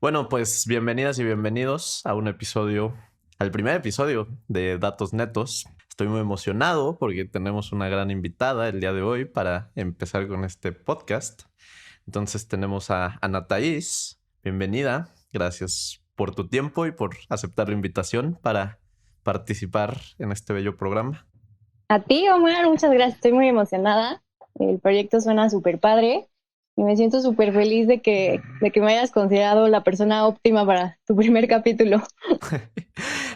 Bueno, pues bienvenidas y bienvenidos a al primer episodio de Datos Netos. Estoy muy emocionado porque tenemos una gran invitada el día de hoy para empezar con este podcast. Entonces tenemos a Ana Thaís. Bienvenida. Gracias por tu tiempo y por aceptar la invitación para participar en este bello programa. A ti, Omar, muchas gracias. Estoy muy emocionada. El proyecto suena súper padre y me siento súper feliz de que me hayas considerado la persona óptima para tu primer capítulo.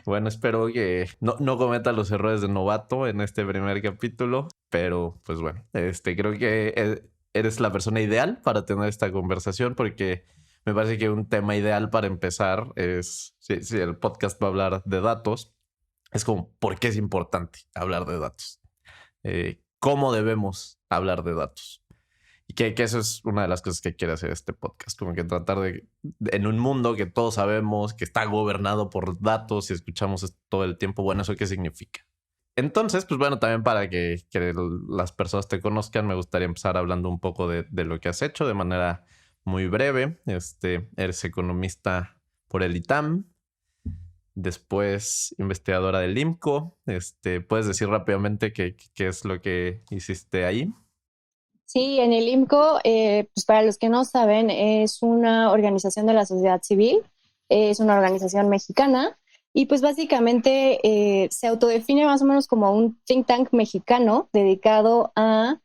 Bueno, espero que no cometa los errores de novato en este primer capítulo, pero pues bueno, creo que eres la persona ideal para tener esta conversación porque me parece que un tema ideal para empezar es, si el podcast va a hablar de datos, es como, ¿por qué es importante hablar de datos? ¿Cómo debemos hablar de datos? Y que eso es una de las cosas que quiere hacer este podcast, como que tratar en un mundo que todos sabemos que está gobernado por datos y escuchamos esto todo el tiempo, bueno, ¿eso qué significa? Entonces, pues bueno, también para que las personas te conozcan, me gustaría empezar hablando un poco de lo que has hecho de manera muy breve. Eres economista por el ITAM, después investigadora del IMCO. ¿Puedes decir rápidamente qué es lo que hiciste ahí? Sí, en el IMCO, pues para los que no saben, es una organización de la sociedad civil, es una organización mexicana y pues básicamente se autodefine más o menos como un think tank mexicano dedicado a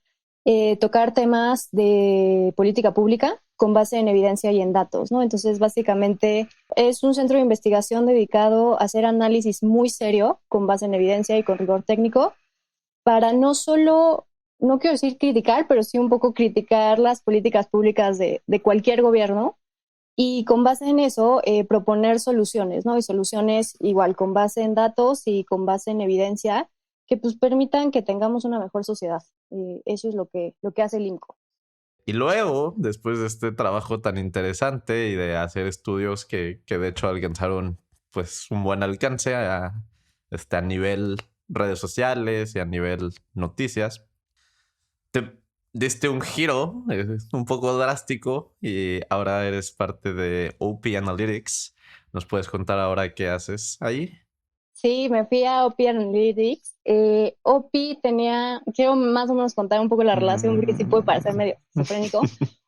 tocar temas de política pública con base en evidencia y en datos, ¿no? Entonces, básicamente es un centro de investigación dedicado a hacer análisis muy serio con base en evidencia y con rigor técnico para no solo, no quiero decir criticar, pero sí un poco criticar las políticas públicas de cualquier gobierno y con base en eso proponer soluciones, ¿no? Y soluciones igual con base en datos y con base en evidencia que pues permitan que tengamos una mejor sociedad. Eso es lo que hace el INCO. Y luego, después de este trabajo tan interesante y de hacer estudios que de hecho alcanzaron pues un buen alcance a nivel redes sociales y a nivel noticias, te diste un giro un poco drástico y ahora eres parte de OP Analytics. ¿Nos puedes contar ahora qué haces ahí? Sí, me fui a OPI Analytics. OPI tenía, quiero más o menos contar un poco la relación porque sí puede parecer medio esquizofrénico.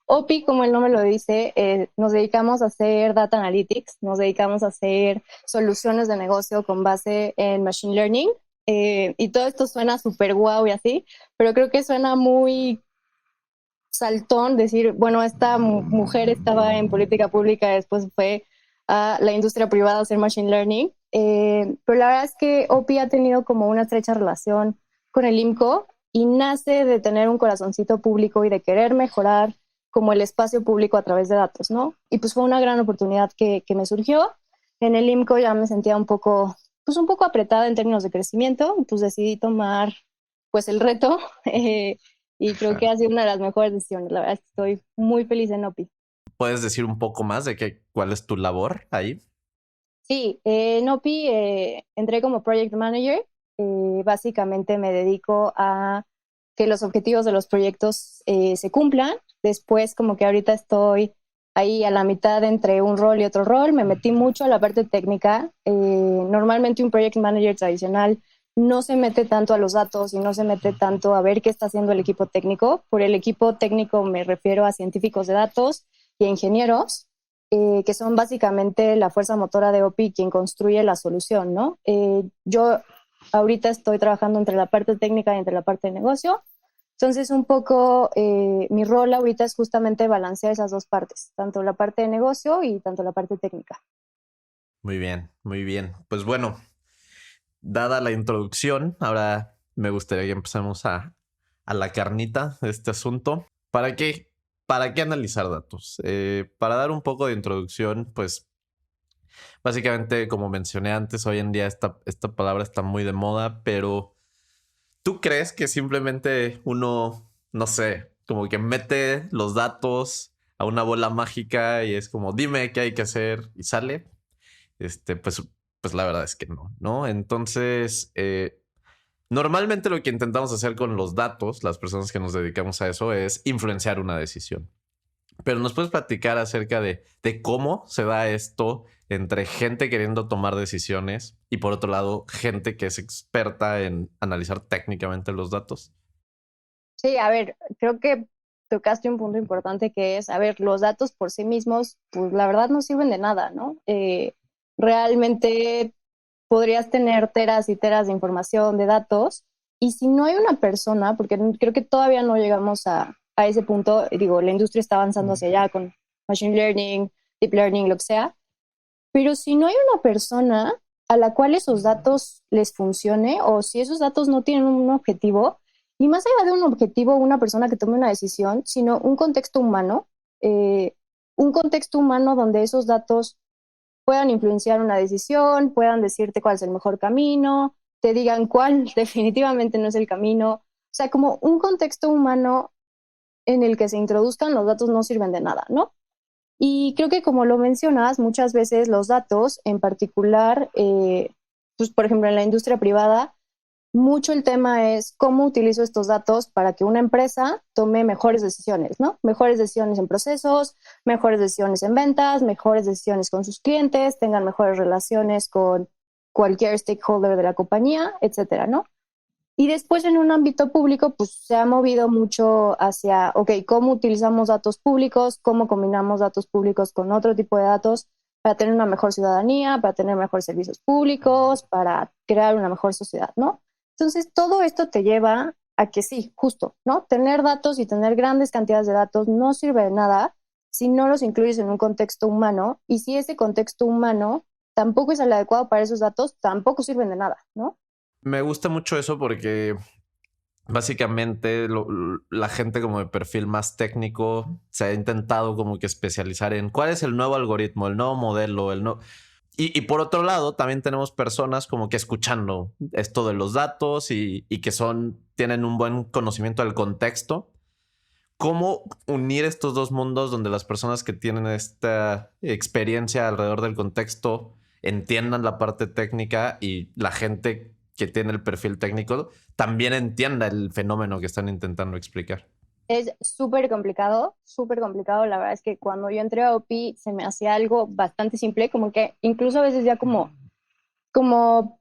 OPI, como el nombre lo dice, nos dedicamos a hacer data analytics, nos dedicamos a hacer soluciones de negocio con base en machine learning. Y todo esto suena súper guau y así, pero creo que suena muy saltón decir, bueno, esta mujer estaba en política pública, después fue a la industria privada a hacer machine learning. Pero la verdad es que OPI ha tenido como una estrecha relación con el IMCO y nace de tener un corazoncito público y de querer mejorar como el espacio público a través de datos, ¿no? Y pues fue una gran oportunidad que me surgió. En el IMCO ya me sentía pues un poco apretada en términos de crecimiento, pues decidí tomar pues el reto y creo que ha sido una de las mejores decisiones. La verdad es que estoy muy feliz en OPI. ¿Puedes decir un poco más de cuál es tu labor ahí? Sí, en OPI entré como Project Manager. Básicamente me dedico a que los objetivos de los proyectos se cumplan. Después, como que ahorita estoy ahí a la mitad entre un rol y otro rol. Me metí mucho a la parte técnica. Normalmente un Project Manager tradicional no se mete tanto a los datos y no se mete tanto a ver qué está haciendo el equipo técnico. Por el equipo técnico me refiero a científicos de datos y a ingenieros que son básicamente la fuerza motora de OPI quien construye la solución, ¿no? Yo ahorita estoy trabajando entre la parte técnica y entre la parte de negocio, entonces un poco mi rol ahorita es justamente balancear esas dos partes, tanto la parte de negocio y tanto la parte técnica. Muy bien, muy bien. Pues bueno, dada la introducción, ahora me gustaría que empecemos a la carnita de este asunto. ¿Para qué analizar datos? Para dar un poco de introducción, pues básicamente, como mencioné antes, hoy en día esta palabra está muy de moda, pero ¿tú crees que simplemente uno, no sé, como que mete los datos a una bola mágica y es como, dime qué hay que hacer y sale? Pues la verdad es que no, ¿no? Entonces, normalmente lo que intentamos hacer con los datos, las personas que nos dedicamos a eso, es influenciar una decisión. Pero nos puedes platicar acerca de cómo se da esto entre gente queriendo tomar decisiones y por otro lado, gente que es experta en analizar técnicamente los datos. Sí, a ver, creo que tocaste un punto importante que es, a ver, los datos por sí mismos, pues la verdad no sirven de nada, ¿no? Realmente podrías tener teras y teras de información, de datos, y si no hay una persona, porque creo que todavía no llegamos a ese punto, digo, la industria está avanzando hacia allá con machine learning, deep learning, lo que sea, pero si no hay una persona a la cual esos datos les funcione, o si esos datos no tienen un objetivo, y más allá de un objetivo, una persona que tome una decisión, sino eh, un contexto humano donde esos datos puedan influenciar una decisión, puedan decirte cuál es el mejor camino, te digan cuál definitivamente no es el camino. O sea, como un contexto humano en el que se introduzcan los datos no sirven de nada, ¿no? Y creo que como lo mencionas, muchas veces los datos, en particular, pues por ejemplo en la industria privada, mucho el tema es cómo utilizo estos datos para que una empresa tome mejores decisiones, ¿no? Mejores decisiones en procesos, mejores decisiones en ventas, mejores decisiones con sus clientes, tengan mejores relaciones con cualquier stakeholder de la compañía, etcétera, ¿no? Y después en un ámbito público, pues se ha movido mucho hacia, ok, ¿cómo utilizamos datos públicos? ¿Cómo combinamos datos públicos con otro tipo de datos para tener una mejor ciudadanía, para tener mejores servicios públicos, para crear una mejor sociedad, ¿no? Entonces, todo esto te lleva a que sí, justo, ¿no? Tener datos y tener grandes cantidades de datos no sirve de nada si no los incluyes en un contexto humano y si ese contexto humano tampoco es el adecuado para esos datos, tampoco sirven de nada, ¿no? Me gusta mucho eso porque básicamente la gente como de perfil más técnico se ha intentado como que especializar en cuál es el nuevo algoritmo, el nuevo modelo, el no. Y por otro lado, también tenemos personas como que escuchando esto de los datos y que tienen un buen conocimiento del contexto. ¿Cómo unir estos dos mundos donde las personas que tienen esta experiencia alrededor del contexto entiendan la parte técnica y la gente que tiene el perfil técnico también entienda el fenómeno que están intentando explicar? Es súper complicado. La verdad es que cuando yo entré a OPI se me hacía algo bastante simple, como que incluso a veces ya como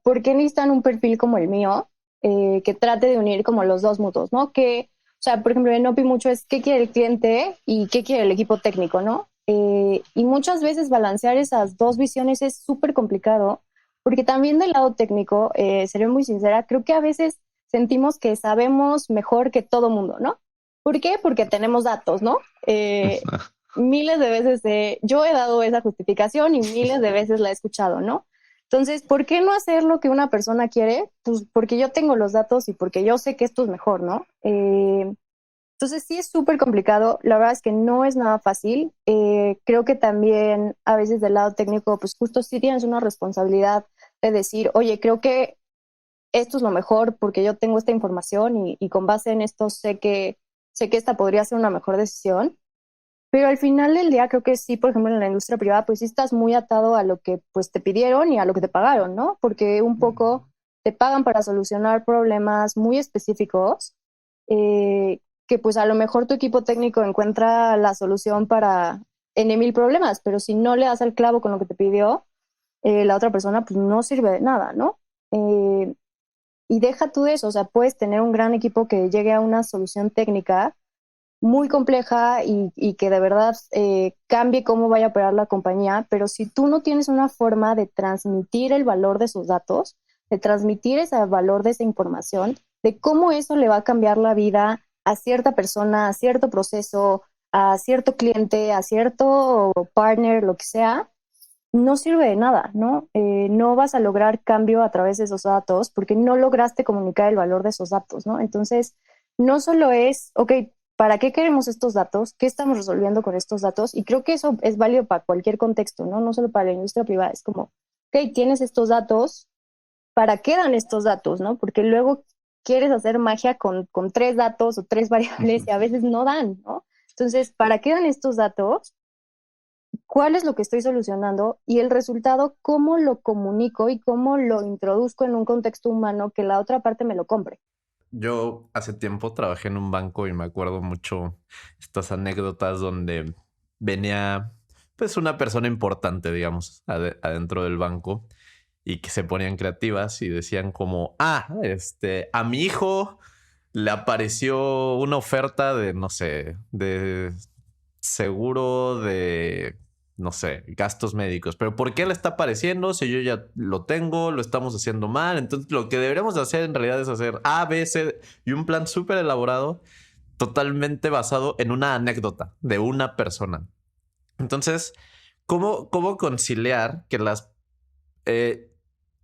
¿por qué necesitan un perfil como el mío? Que trate de unir como los dos mundos, ¿no? Que, o sea, por ejemplo, en OPI mucho es qué quiere el cliente y qué quiere el equipo técnico, ¿no? Y muchas veces balancear esas dos visiones es súper complicado, porque también del lado técnico, seré muy sincera, creo que a veces sentimos que sabemos mejor que todo mundo, ¿no? ¿Por qué? Porque tenemos datos, ¿no? Miles de veces yo he dado esa justificación y miles de veces la he escuchado, ¿no? Entonces, ¿por qué no hacer lo que una persona quiere? Pues porque yo tengo los datos y porque yo sé que esto es mejor, ¿no? Entonces sí es súper complicado, la verdad es que no es nada fácil. Creo que también a veces del lado técnico, pues justo sí tienes una responsabilidad de decir, oye, creo que esto es lo mejor porque yo tengo esta información y con base en esto sé que esta podría ser una mejor decisión. Pero al final del día creo que sí, por ejemplo, en la industria privada, pues sí estás muy atado a lo que pues te pidieron y a lo que te pagaron, ¿no? Porque un poco te pagan para solucionar problemas muy específicos, que pues a lo mejor tu equipo técnico encuentra la solución para N mil problemas, pero si no le das al clavo con lo que te pidió, la otra persona pues no sirve de nada, ¿no? Eh, y deja tú de eso, o sea, puedes tener un gran equipo que llegue a una solución técnica muy compleja y que de verdad cambie cómo vaya a operar la compañía, pero si tú no tienes una forma de transmitir el valor de esos datos, de transmitir ese valor de esa información, de cómo eso le va a cambiar la vida a cierta persona, a cierto proceso, a cierto cliente, a cierto partner, lo que sea, no sirve de nada, ¿no? No vas a lograr cambio a través de esos datos porque no lograste comunicar el valor de esos datos, ¿no? Entonces, no solo es, ok, ¿para qué queremos estos datos? ¿Qué estamos resolviendo con estos datos? Y creo que eso es válido para cualquier contexto, ¿no? No solo para la industria privada. Es como, ok, tienes estos datos, ¿para qué dan estos datos, no? Porque luego quieres hacer magia con tres datos o tres variables y a veces no dan, ¿no? Entonces, ¿para qué dan estos datos? ¿Cuál es lo que estoy solucionando? Y el resultado, ¿cómo lo comunico y cómo lo introduzco en un contexto humano que la otra parte me lo compre? Yo hace tiempo trabajé en un banco y me acuerdo mucho estas anécdotas donde venía pues una persona importante, digamos, adentro del banco y que se ponían creativas y decían como, a mi hijo le apareció una oferta de, no sé, de seguro de, no sé, gastos médicos. Pero ¿por qué le está apareciendo si yo ya lo tengo, lo estamos haciendo mal? Entonces lo que deberíamos hacer en realidad es hacer A, B, C y un plan súper elaborado, totalmente basado en una anécdota de una persona. Entonces, ¿cómo conciliar que eh,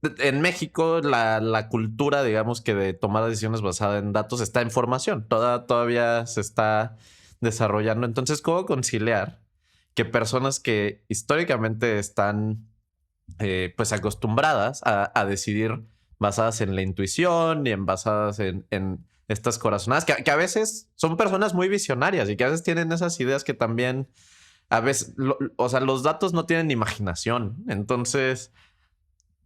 en México la cultura, digamos que de tomar decisiones basadas en datos está en formación, todavía se está desarrollando. Entonces, ¿cómo conciliar que personas que históricamente están pues acostumbradas a decidir basadas en la intuición y basadas en estas corazonadas, que a veces son personas muy visionarias y que a veces tienen esas ideas que también a veces, o sea, los datos no tienen imaginación. Entonces,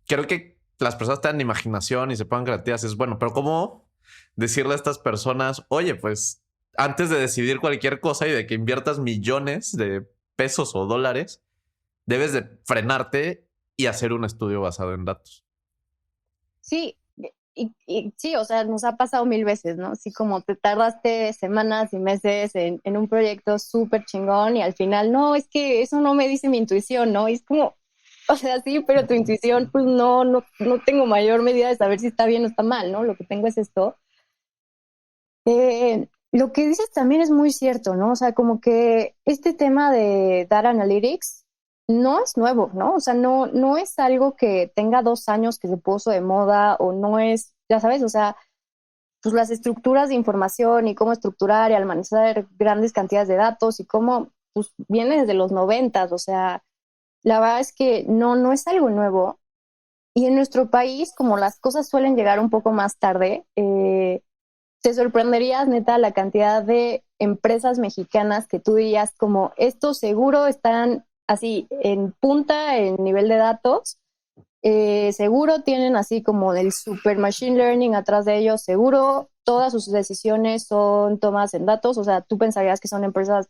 creo que las personas tengan imaginación y se pongan creativas. Es bueno, pero ¿cómo decirle a estas personas, oye, pues antes de decidir cualquier cosa y de que inviertas millones de pesos o dólares, debes de frenarte y hacer un estudio basado en datos? Sí, y sí, o sea, nos ha pasado mil veces, ¿no? Así como te tardaste semanas y meses en un proyecto súper chingón y al final, no, es que eso no me dice mi intuición, ¿no? Y es como, o sea, sí, pero tu intuición, pues no tengo mayor medida de saber si está bien o está mal, ¿no? Lo que tengo es esto. Lo que dices también es muy cierto, ¿no? O sea, como que este tema de Data Analytics no es nuevo, ¿no? O sea, no es algo que tenga 2 años que se puso de moda o no es, ya sabes, o sea, pues las estructuras de información y cómo estructurar y almacenar grandes cantidades de datos y cómo, pues viene desde los 90, o sea, la verdad es que no es algo nuevo. Y en nuestro país, como las cosas suelen llegar un poco más tarde, te sorprenderías, neta, la cantidad de empresas mexicanas que tú dirías como, estos seguro están así en punta en nivel de datos, seguro tienen así como el super machine learning atrás de ellos, seguro todas sus decisiones son tomadas en datos, o sea, tú pensarías que son empresas,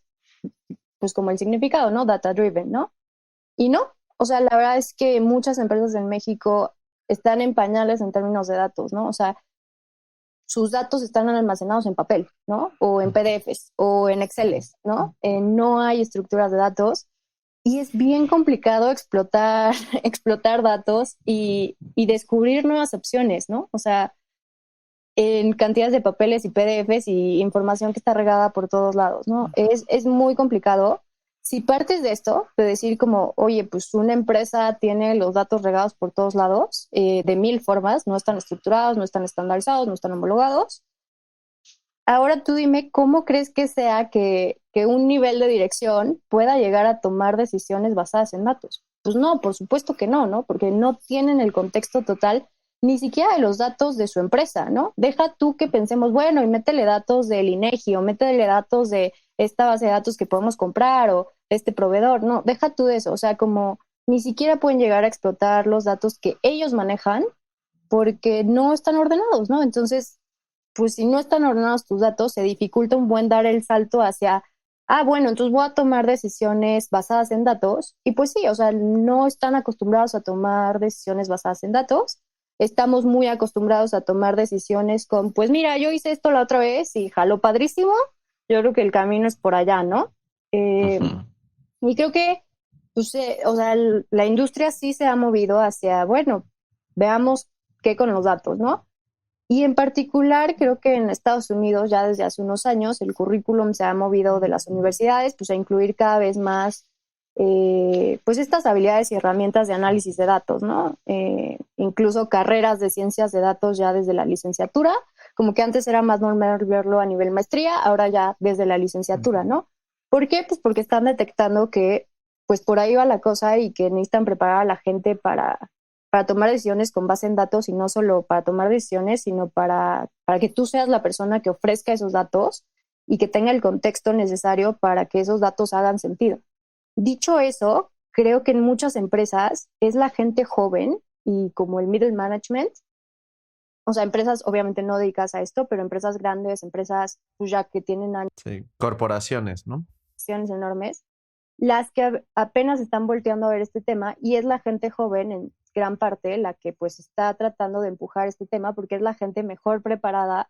pues como el significado, ¿no? Data driven, ¿no? Y no, o sea, la verdad es que muchas empresas en México están en pañales en términos de datos, ¿no? O sea, sus datos están almacenados en papel, ¿no? O en PDFs o en Exceles, ¿no? No hay estructuras de datos y es bien complicado explotar, explotar datos y descubrir nuevas opciones, ¿no? O sea, en cantidades de papeles y PDFs y información que está regada por todos lados, ¿no? Es muy complicado. Si partes de esto, de decir como, oye, pues una empresa tiene los datos regados por todos lados, de mil formas, no están estructurados, no están estandarizados, no están homologados. Ahora tú dime, ¿cómo crees que sea que un nivel de dirección pueda llegar a tomar decisiones basadas en datos? Pues no, por supuesto que no, ¿no? Porque no tienen el contexto total ni siquiera de los datos de su empresa, ¿no? Deja tú que pensemos, bueno, y métele datos del INEGI o métele datos de esta base de datos que podemos comprar o este proveedor, no, deja tú de eso, o sea, como ni siquiera pueden llegar a explotar los datos que ellos manejan porque no están ordenados, ¿no? Entonces, pues si no están ordenados tus datos, se dificulta un buen dar el salto hacia, bueno, entonces voy a tomar decisiones basadas en datos. Y pues sí, o sea, no están acostumbrados a tomar decisiones basadas en datos. Estamos muy acostumbrados a tomar decisiones con, pues mira, yo hice esto la otra vez y jaló padrísimo. Yo creo que el camino es por allá, ¿no? Eh, Ujú. y creo que, pues, o sea, la industria sí se ha movido hacia, bueno, veamos qué con los datos, ¿no? Y en particular, creo que en Estados Unidos ya desde hace unos años el currículum se ha movido de las universidades pues, a incluir cada vez más pues estas habilidades y herramientas de análisis de datos, ¿no? Incluso carreras de ciencias de datos ya desde la licenciatura, como que antes era más normal verlo a nivel maestría, ahora ya desde la licenciatura, ¿no? ¿Por qué? Pues porque están detectando que pues por ahí va la cosa y que necesitan preparar a la gente para tomar decisiones con base en datos y no solo para tomar decisiones, sino para que tú seas la persona que ofrezca esos datos y que tenga el contexto necesario para que esos datos hagan sentido. Dicho eso, creo que en muchas empresas es la gente joven y como el middle management, o sea, empresas obviamente no dedicadas a esto, pero empresas grandes, empresas pues, ya que tienen Sí, corporaciones, ¿no? acciones enormes, las que apenas están volteando a ver este tema, y es la gente joven en gran parte la que pues está tratando de empujar este tema porque es la gente mejor preparada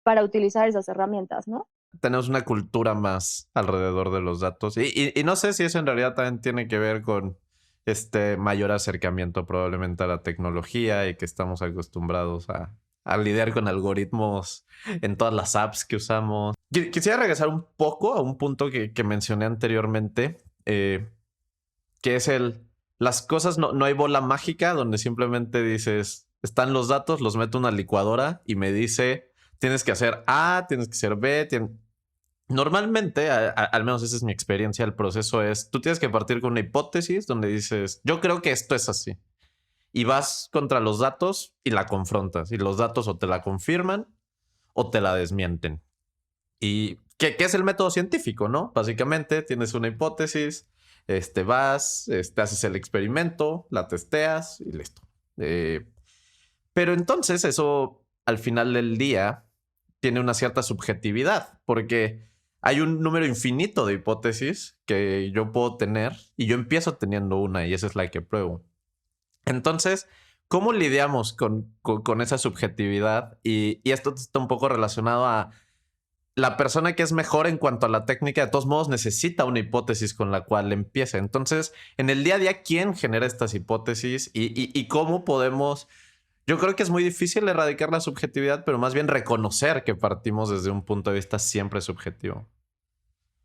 para utilizar esas herramientas, ¿no? Tenemos una cultura más alrededor de los datos. Y no sé si eso en realidad también tiene que ver con este mayor acercamiento probablemente a la tecnología y que estamos acostumbrados a lidiar con algoritmos en todas las apps que usamos. Quisiera regresar un poco a un punto que mencioné anteriormente, que es las cosas, no hay bola mágica donde simplemente dices, están los datos, los meto en una licuadora y me dice, tienes que hacer A, tienes que hacer B. Normalmente, al menos esa es mi experiencia, el proceso es, tú tienes que partir con una hipótesis donde dices, yo creo que esto es así. Y vas contra los datos y la confrontas. Y los datos o te la confirman o te la desmienten. Y ¿qué es el método científico, no? Básicamente tienes una hipótesis, vas, haces el experimento, la testeas y listo. Pero entonces eso al final del día tiene una cierta subjetividad, porque hay un número infinito de hipótesis que yo puedo tener y yo empiezo teniendo una y esa es la que pruebo. Entonces, ¿cómo lidiamos con esa subjetividad? Y esto está un poco relacionado a la persona que es mejor en cuanto a la técnica, de todos modos necesita una hipótesis con la cual empiece. Entonces, en el día a día, ¿quién genera estas hipótesis y cómo podemos? Yo creo que es muy difícil erradicar la subjetividad, pero más bien reconocer que partimos desde un punto de vista siempre subjetivo.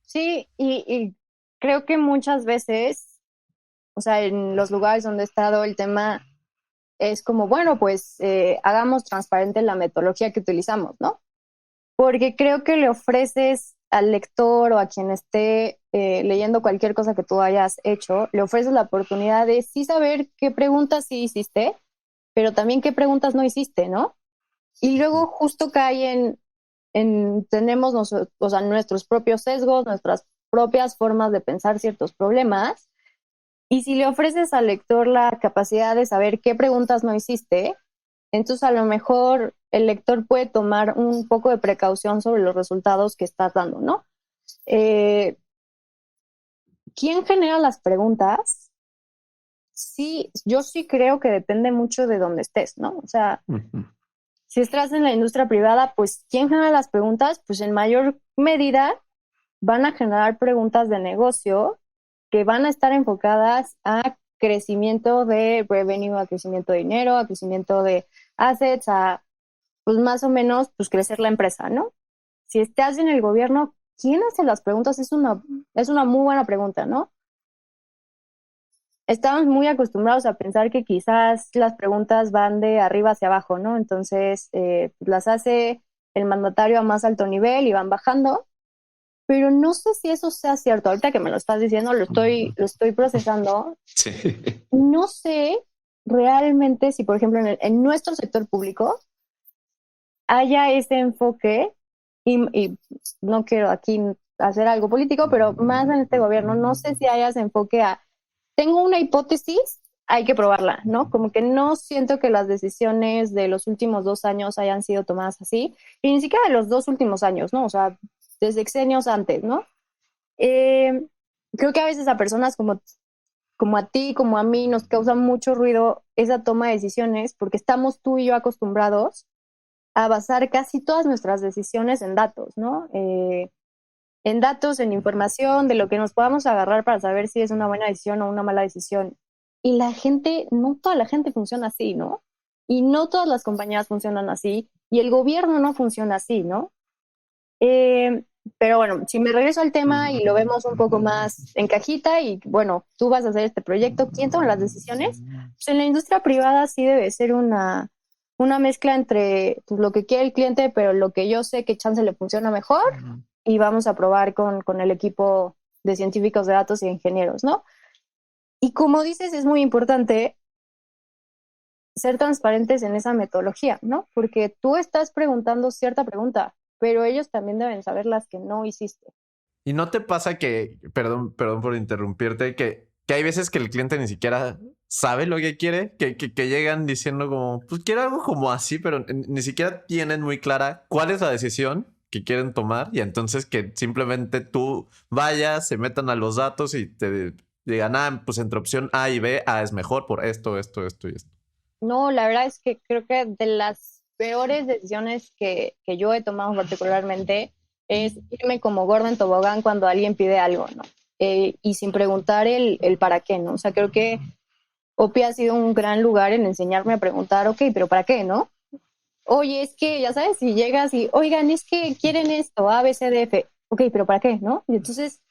Sí, y creo que muchas veces, o sea, en los lugares donde he estado, el tema es como, bueno, pues hagamos transparente la metodología que utilizamos, ¿no? Porque creo que le ofreces al lector o a quien esté leyendo cualquier cosa que tú hayas hecho, le ofreces la oportunidad de sí saber qué preguntas sí hiciste, pero también qué preguntas no hiciste, ¿no? Y luego justo cae tenemos o sea, nuestros propios sesgos, nuestras propias formas de pensar ciertos problemas, y si le ofreces al lector la capacidad de saber qué preguntas no hiciste, entonces a lo mejor el lector puede tomar un poco de precaución sobre los resultados que estás dando, ¿no? Eh, ¿Quién genera las preguntas? Sí, yo sí creo que depende mucho de dónde estés, ¿no? O sea, si estás en la industria privada, pues ¿quién genera las preguntas? Pues en mayor medida van a generar preguntas de negocio que van a estar enfocadas a crecimiento de revenue, a crecimiento de dinero, a crecimiento de assets, a pues más o menos pues crecer la empresa, ¿no? Si estás en el gobierno, ¿quién hace las preguntas? Es una muy buena pregunta, ¿no? Estamos muy acostumbrados a pensar que quizás las preguntas van de arriba hacia abajo, ¿no? Entonces, las hace el mandatario a más alto nivel y van bajando, pero no sé si eso sea cierto. Ahorita que me lo estás diciendo, lo estoy procesando. Sí. No sé realmente si, por ejemplo, en nuestro sector público haya ese enfoque, y no quiero aquí hacer algo político, pero más en este gobierno, no sé si haya ese enfoque a, tengo una hipótesis, hay que probarla, ¿no? Como que no siento que las decisiones de los últimos 2 años hayan sido tomadas así, y ni siquiera de los 2 últimos años, ¿no? O sea, desde exenios antes, ¿no? Eh, Creo que a veces a personas como a ti, como a mí, nos causa mucho ruido esa toma de decisiones porque estamos tú y yo acostumbrados a basar casi todas nuestras decisiones en datos, ¿no? En datos, en información, de lo que nos podamos agarrar para saber si es una buena decisión o una mala decisión. Y la gente, no toda la gente funciona así, ¿no? Y no todas las compañías funcionan así, y el gobierno no funciona así, ¿no? Eh, pero bueno, si me regreso al tema y lo vemos un poco más en cajita y bueno, tú vas a hacer este proyecto, ¿quién toma las decisiones? Pues en la industria privada sí debe ser una mezcla entre pues, lo que quiere el cliente, pero lo que yo sé que chance le funciona mejor y vamos a probar con el equipo de científicos de datos y ingenieros, ¿no? Y como dices, es muy importante ser transparentes en esa metodología, ¿no? Porque tú estás preguntando cierta pregunta, pero ellos también deben saber las que no hiciste. ¿Y no te pasa que, perdón por interrumpirte, que hay veces que el cliente ni siquiera sabe lo que quiere? Que llegan diciendo como, pues quiero algo como así, pero ni siquiera tienen muy clara cuál es la decisión que quieren tomar y entonces que simplemente tú vayas, se metan a los datos y te digan, pues entre opción A y B, A es mejor por esto, esto, esto y esto. No, la verdad es que creo que de las peores decisiones que yo he tomado particularmente es irme como gorda en tobogán cuando alguien pide algo, ¿no? Y sin preguntar el para qué, ¿no? O sea, creo que OPI ha sido un gran lugar en enseñarme a preguntar, ok, pero ¿para qué, no? Oye, es que, ya sabes, si llegas y, oigan, es que quieren esto, A, B, C, D, F, ok, pero ¿para qué, no? Y entonces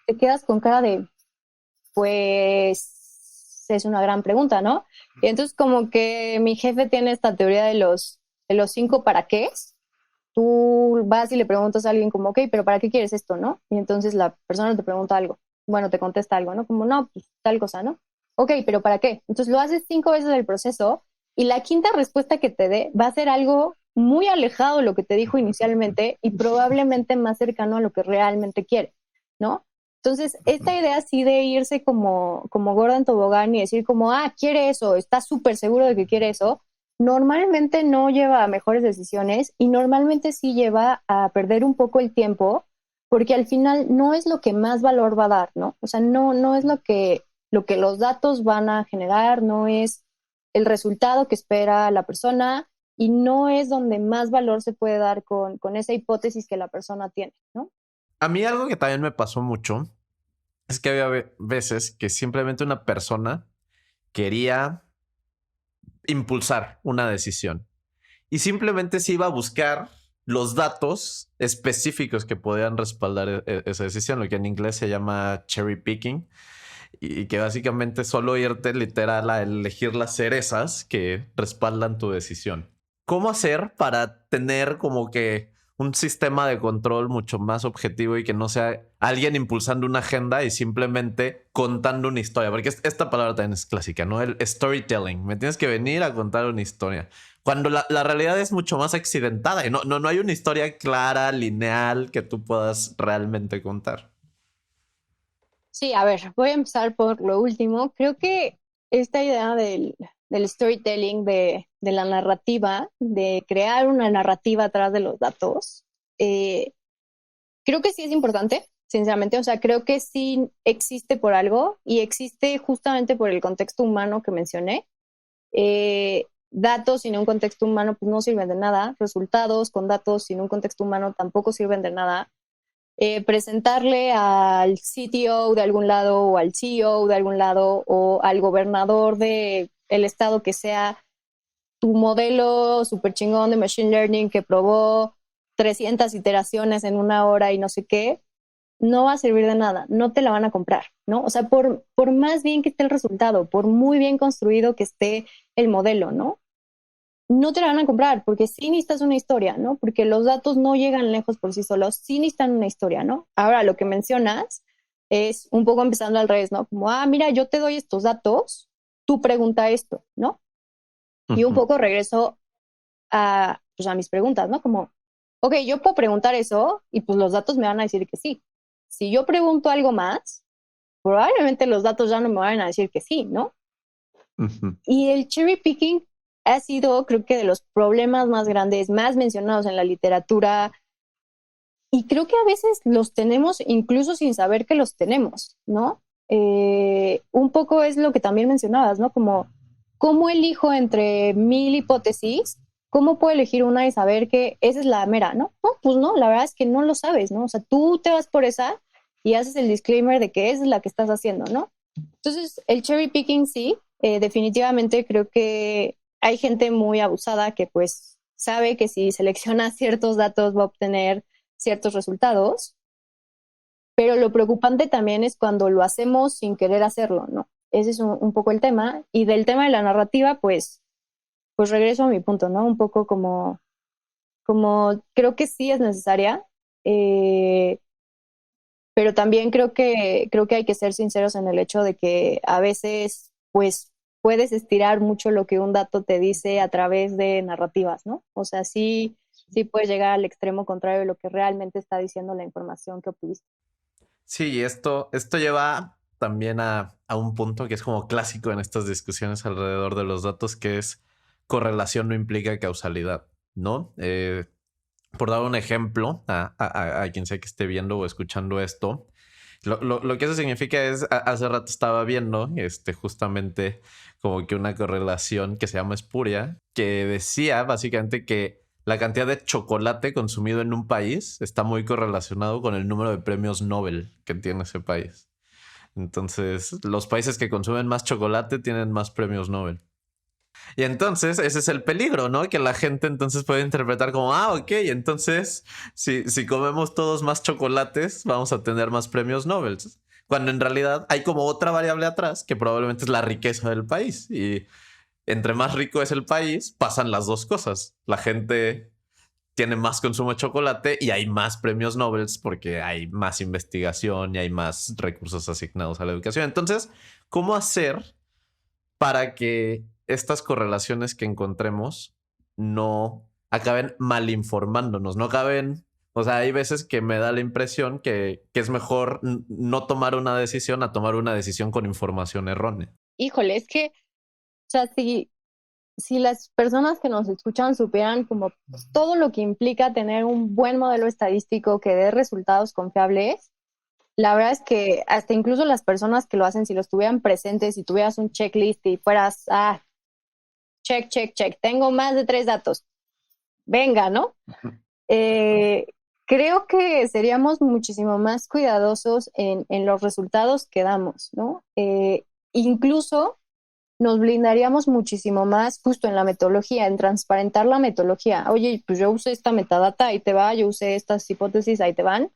te quedas con cara de, pues, es una gran pregunta, ¿no? Y entonces como que mi jefe tiene esta teoría de los 5 para qué. Tú vas y le preguntas a alguien como, ok, pero ¿para qué quieres esto, no? Y entonces la persona te pregunta algo, bueno, te contesta algo, ¿no? Como, no, pues tal cosa, ¿no? Ok, pero ¿para qué? Entonces lo haces 5 veces el proceso y la quinta respuesta que te dé va a ser algo muy alejado de lo que te dijo inicialmente y probablemente más cercano a lo que realmente quiere, ¿no? Entonces, esta idea así de irse como gorda en tobogán y decir como, quiere eso, está súper seguro de que quiere eso, normalmente no lleva a mejores decisiones y normalmente sí lleva a perder un poco el tiempo porque al final no es lo que más valor va a dar, ¿no? O sea, no es lo que los datos van a generar, no es el resultado que espera la persona y no es donde más valor se puede dar con esa hipótesis que la persona tiene, ¿no? A mí algo que también me pasó mucho es que había veces que simplemente una persona quería impulsar una decisión y simplemente se iba a buscar los datos específicos que podían respaldar esa decisión, lo que en inglés se llama cherry picking, y que básicamente solo irte literal a elegir las cerezas que respaldan tu decisión. ¿Cómo hacer para tener como que un sistema de control mucho más objetivo y que no sea alguien impulsando una agenda y simplemente contando una historia? Porque esta palabra también es clásica, ¿no? El storytelling. Me tienes que venir a contar una historia. Cuando la realidad es mucho más accidentada y no hay una historia clara, lineal que tú puedas realmente contar. Sí, a ver, voy a empezar por lo último. Creo que esta idea del storytelling, de la narrativa, de crear una narrativa atrás de los datos, eh, creo que sí es importante, sinceramente. O sea, creo que sí existe por algo y existe justamente por el contexto humano que mencioné. Datos sin un contexto humano pues no sirven de nada. Resultados con datos sin un contexto humano tampoco sirven de nada. Presentarle al CTO de algún lado o al CEO de algún lado o al gobernador del estado que sea tu modelo super chingón de machine learning que probó 300 iteraciones en una hora y no sé qué, no va a servir de nada, no te la van a comprar, ¿no? O sea, por más bien que esté el resultado, por muy bien construido que esté el modelo, ¿no? No te la van a comprar porque sí necesitas una historia, ¿no? Porque los datos no llegan lejos por sí solos, sí necesitan una historia, ¿no? Ahora, lo que mencionas es un poco empezando al revés, ¿no? Como, mira, yo te doy estos datos, tú pregunta esto, ¿no? Y un poco regreso pues, a mis preguntas, ¿no? Como, ok, yo puedo preguntar eso y pues los datos me van a decir que sí. Si yo pregunto algo más, probablemente los datos ya no me van a decir que sí, ¿no? Y el cherry picking ha sido, creo que, de los problemas más grandes, más mencionados en la literatura. Y creo que a veces los tenemos incluso sin saber que los tenemos, ¿no? Un poco es lo que también mencionabas, ¿no? Como, ¿cómo elijo entre 1000 hipótesis? ¿Cómo puedo elegir una y saber que esa es la mera, ¿no? No, pues no, la verdad es que no lo sabes, ¿no? O sea, tú te vas por esa y haces el disclaimer de que esa es la que estás haciendo, ¿no? Entonces, el cherry picking sí, definitivamente creo que hay gente muy abusada que pues sabe que si selecciona ciertos datos va a obtener ciertos resultados, pero lo preocupante también es cuando lo hacemos sin querer hacerlo, ¿no? Ese es un poco el tema. Y del tema de la narrativa, pues regreso a mi punto, ¿no? Un poco como creo que sí es necesaria, eh, pero también creo que hay que ser sinceros en el hecho de que a veces, pues, puedes estirar mucho lo que un dato te dice a través de narrativas, ¿no? O sea, sí puedes llegar al extremo contrario de lo que realmente está diciendo la información que obtuviste. Sí, esto lleva también a un punto que es como clásico en estas discusiones alrededor de los datos, que es correlación no implica causalidad, ¿no? por dar un ejemplo a quien sea que esté viendo o escuchando esto, lo que eso significa es, hace rato estaba viendo justamente como que una correlación que se llama espuria, que decía básicamente que la cantidad de chocolate consumido en un país está muy correlacionado con el número de premios Nobel que tiene ese país. Entonces, los países que consumen más chocolate tienen más premios Nobel. Y entonces ese es el peligro, ¿no? Que la gente entonces puede interpretar como, ok, entonces si comemos todos más chocolates, vamos a tener más premios Nobel. Cuando en realidad hay como otra variable atrás que probablemente es la riqueza del país. Y entre más rico es el país, pasan las dos cosas. La gente tiene más consumo de chocolate y hay más premios Nobel porque hay más investigación y hay más recursos asignados a la educación. Entonces, ¿cómo hacer para que estas correlaciones que encontremos no acaben mal informándonos, no acaben, o sea, hay veces que me da la impresión que es mejor no tomar una decisión a tomar una decisión con información errónea. Híjole, es que, o sea, si las personas que nos escuchan supieran como todo lo que implica tener un buen modelo estadístico que dé resultados confiables, la verdad es que hasta incluso las personas que lo hacen, si lo estuvieran presentes, si tuvieras un checklist y fueras, check, check, check, tengo más de 3 datos, venga, ¿no? Eh, Creo que seríamos muchísimo más cuidadosos en los resultados que damos, ¿no? Incluso nos blindaríamos muchísimo más justo en la metodología, en transparentar la metodología. Oye, pues yo usé esta metadata, ahí te va, yo usé estas hipótesis, ahí te van.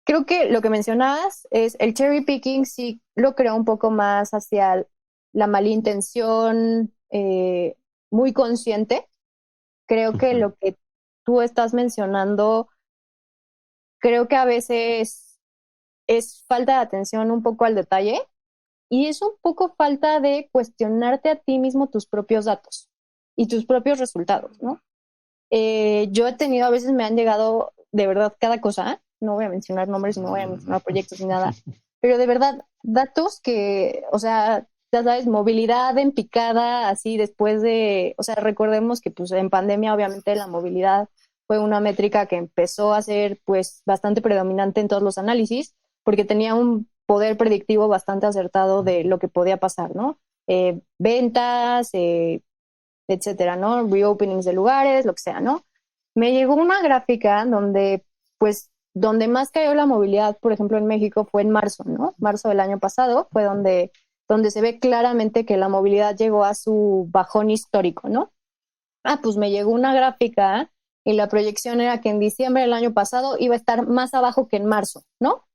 Creo que lo que mencionabas es el cherry picking, sí lo creo un poco más hacia la malintención muy consciente. Creo que lo que tú estás mencionando, creo que a veces es falta de atención un poco al detalle y es un poco falta de cuestionarte a ti mismo tus propios datos y tus propios resultados, ¿no? Yo he tenido, a veces me han llegado de verdad cada cosa, no voy a mencionar nombres, no voy a mencionar proyectos ni nada, pero de verdad datos que, o sea, ya sabes, movilidad en picada, así después de, o sea, recordemos que pues en pandemia obviamente la movilidad fue una métrica que empezó a ser pues bastante predominante en todos los análisis porque tenía un poder predictivo bastante acertado de lo que podía pasar, ¿no? Ventas, etcétera, ¿no? Reopenings de lugares, lo que sea, ¿no? Me llegó una gráfica donde, pues, donde más cayó la movilidad, por ejemplo, en México fue en marzo, ¿no? Marzo del año pasado fue donde se ve claramente que la movilidad llegó a su bajón histórico, ¿no? Pues me llegó una gráfica y la proyección era que en diciembre del año pasado iba a estar más abajo que en marzo, ¿no?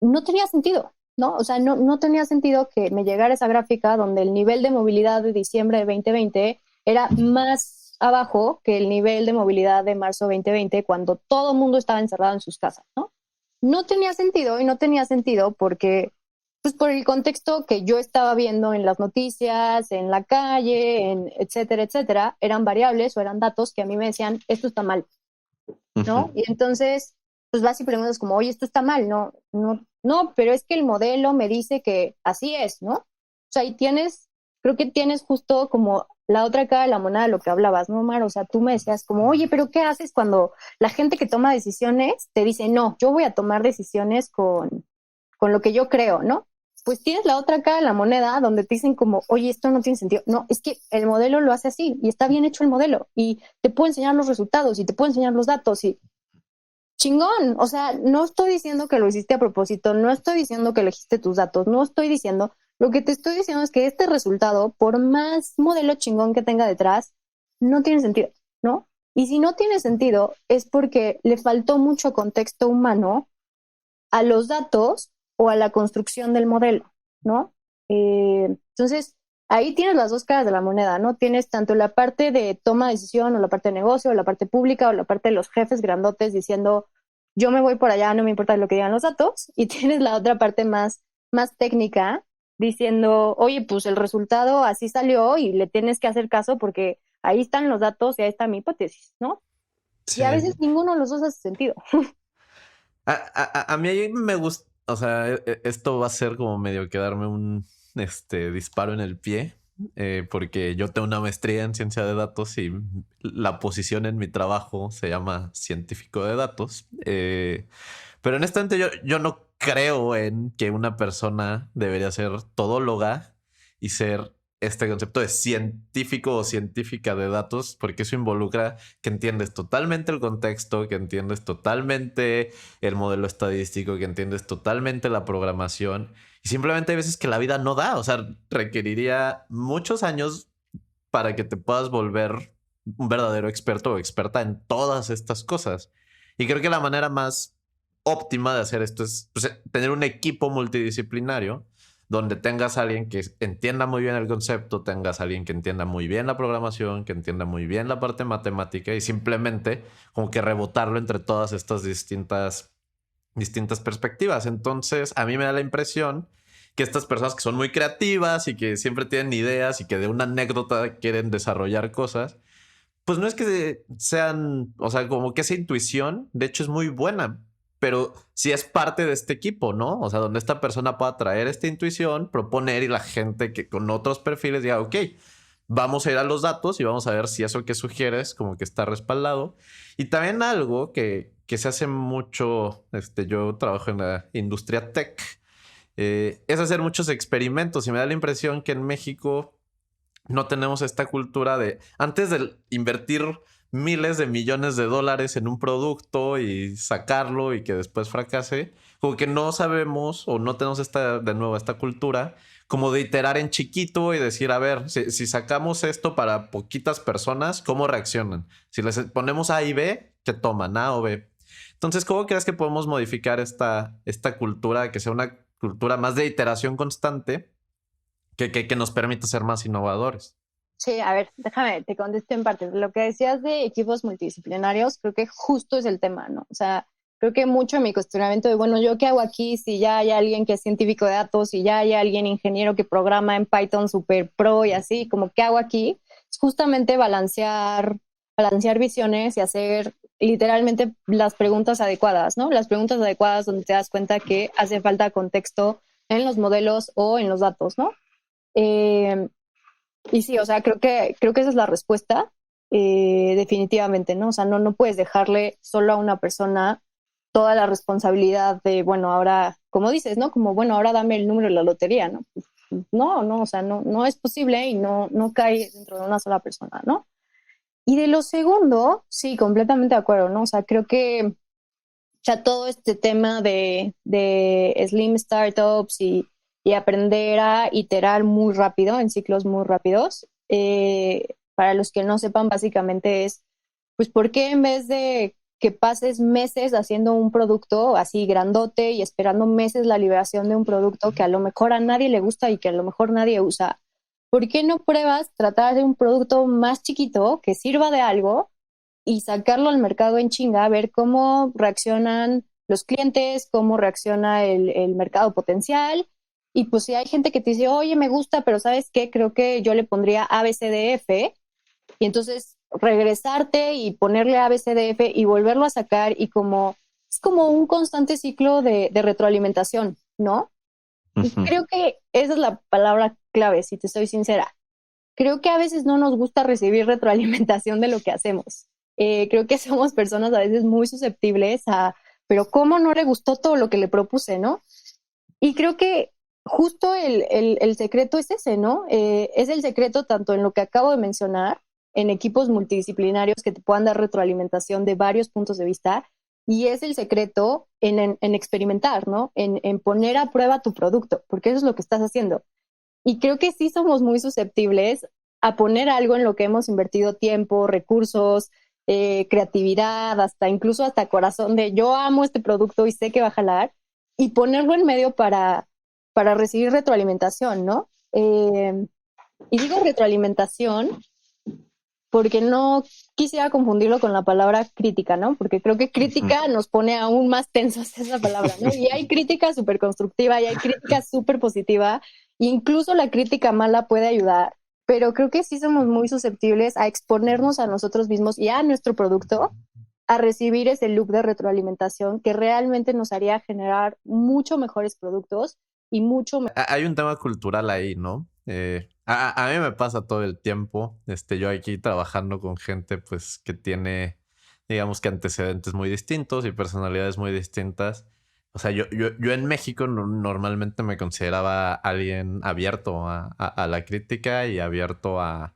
No tenía sentido, ¿no? O sea, no tenía sentido que me llegara esa gráfica donde el nivel de movilidad de diciembre de 2020 era más abajo que el nivel de movilidad de marzo 2020 cuando todo el mundo estaba encerrado en sus casas, ¿no? No tenía sentido y no tenía sentido porque, pues por el contexto que yo estaba viendo en las noticias, en la calle, en etcétera, etcétera, eran variables o eran datos que a mí me decían, esto está mal, ¿no? Y entonces, pues vas y preguntas como, oye, esto está mal, no, pero es que el modelo me dice que así es, ¿no? O sea, ahí tienes, creo que tienes justo como la otra cara de la moneda de lo que hablabas, ¿no, Omar? O sea, tú me decías como, oye, pero ¿qué haces cuando la gente que toma decisiones te dice, no, yo voy a tomar decisiones con lo que yo creo, ¿no? Pues tienes la otra cara de la moneda donde te dicen como, oye, esto no tiene sentido. No, es que el modelo lo hace así y está bien hecho el modelo y te puedo enseñar los resultados y te puedo enseñar los datos y chingón. O sea, no estoy diciendo que lo hiciste a propósito, no estoy diciendo que elegiste tus datos, no estoy diciendo, lo que te estoy diciendo es que este resultado, por más modelo chingón que tenga detrás, no tiene sentido, ¿no? Y si no tiene sentido es porque le faltó mucho contexto humano a los datos o a la construcción del modelo, ¿no? Entonces, ahí tienes las dos caras de la moneda, ¿no? Tienes tanto la parte de toma de decisión o la parte de negocio o la parte pública o la parte de los jefes grandotes diciendo, yo me voy por allá, no me importa lo que digan los datos, y tienes la otra parte más técnica diciendo, oye, pues el resultado así salió y le tienes que hacer caso porque ahí están los datos y ahí está mi hipótesis, ¿no? Y Sí. a veces ninguno de los dos hace sentido. A mí me gusta, o sea, esto va a ser como medio que darme un disparo en el pie, porque yo tengo una maestría en ciencia de datos y la posición en mi trabajo se llama científico de datos. Pero honestamente yo no creo en que una persona debería ser todóloga y ser este concepto de científico o científica de datos, porque eso involucra que entiendes totalmente el contexto, que entiendes totalmente el modelo estadístico, que entiendes totalmente la programación. Y simplemente hay veces que la vida no da, o sea, requeriría muchos años para que te puedas volver un verdadero experto o experta en todas estas cosas. Y creo que la manera más óptima de hacer esto es pues, tener un equipo multidisciplinario donde tengas a alguien que entienda muy bien el concepto, tengas a alguien que entienda muy bien la programación, que entienda muy bien la parte matemática y simplemente como que rebotarlo entre todas estas distintas perspectivas. Entonces, a mí me da la impresión que estas personas que son muy creativas y que siempre tienen ideas y que de una anécdota quieren desarrollar cosas, pues no es que sean, o sea, como que esa intuición, de hecho, es muy buena, pero sí es parte de este equipo, ¿no? O sea, donde esta persona pueda traer esta intuición, proponer y la gente que con otros perfiles diga, ok, vamos a ir a los datos y vamos a ver si eso que sugieres como que está respaldado. Y también algo que se hace mucho, yo trabajo en la industria tech, es hacer muchos experimentos y me da la impresión que en México no tenemos esta cultura de, antes de invertir miles de millones de dólares en un producto y sacarlo y que después fracase, como que no sabemos o no tenemos de nuevo, esta cultura como de iterar en chiquito y decir, a ver, si sacamos esto para poquitas personas, ¿cómo reaccionan? Si les ponemos A y B, ¿qué toman? A o B. Entonces, ¿cómo crees que podemos modificar esta cultura, que sea una cultura más de iteración constante, que nos permita ser más innovadores? Sí, a ver, déjame, te contesto en partes. Lo que decías de equipos multidisciplinarios, creo que justo es el tema, ¿no? O sea, creo que mucho en mi cuestionamiento de, bueno, ¿yo qué hago aquí si ya hay alguien que es científico de datos, si ya hay alguien ingeniero que programa en Python super pro y así, como, ¿qué hago aquí? Es justamente balancear visiones y hacer literalmente las preguntas adecuadas, ¿no? Las preguntas adecuadas donde te das cuenta que hace falta contexto en los modelos o en los datos, ¿no? Eh, y sí, o sea, creo que esa es la respuesta, definitivamente, ¿no? O sea, no puedes dejarle solo a una persona toda la responsabilidad de, bueno, ahora, como dices, ¿no? Como, bueno, ahora dame el número de la lotería, ¿no? No, o sea, no es posible y no cae dentro de una sola persona, ¿no? Y de lo segundo, sí, completamente de acuerdo, ¿no? O sea, creo que ya todo este tema de Slim Startups y aprender a iterar muy rápido, en ciclos muy rápidos. Para los que no sepan, básicamente es, pues, ¿por qué en vez de que pases meses haciendo un producto así grandote y esperando meses la liberación de un producto que a lo mejor a nadie le gusta y que a lo mejor nadie usa? ¿Por qué no pruebas tratar de un producto más chiquito que sirva de algo y sacarlo al mercado en chinga, ver cómo reaccionan los clientes, cómo reacciona el mercado potencial? Y pues si hay gente que te dice, oye, me gusta, pero ¿sabes qué? Creo que yo le pondría ABCDF, y entonces regresarte y ponerle ABCDF y volverlo a sacar, y como es como un constante ciclo de retroalimentación, ¿no? Y creo que esa es la palabra clave, si te soy sincera. Creo que a veces no nos gusta recibir retroalimentación de lo que hacemos. Creo que somos personas a veces muy susceptibles a, pero ¿cómo no le gustó todo lo que le propuse, no? Y creo que justo el secreto es ese, ¿no? Es el secreto tanto en lo que acabo de mencionar, en equipos multidisciplinarios que te puedan dar retroalimentación de varios puntos de vista, y es el secreto en experimentar, ¿no? En poner a prueba tu producto, porque eso es lo que estás haciendo. Y creo que sí somos muy susceptibles a poner algo en lo que hemos invertido tiempo, recursos, creatividad, hasta incluso hasta corazón de yo amo este producto y sé que va a jalar, y ponerlo en medio para recibir retroalimentación, ¿no? Y digo retroalimentación porque no quisiera confundirlo con la palabra crítica, ¿no? Porque creo que crítica nos pone aún más tensos esa palabra, ¿no? Y hay crítica súper constructiva y hay crítica súper positiva, e incluso la crítica mala puede ayudar, pero creo que sí somos muy susceptibles a exponernos a nosotros mismos y a nuestro producto a recibir ese loop de retroalimentación que realmente nos haría generar mucho mejores productos y mucho mejor. Hay un tema cultural ahí, ¿no? A mí me pasa todo el tiempo. Yo aquí trabajando con gente, pues, que tiene, digamos que antecedentes muy distintos y personalidades muy distintas. O sea, yo en México normalmente me consideraba alguien abierto a la crítica y abierto a,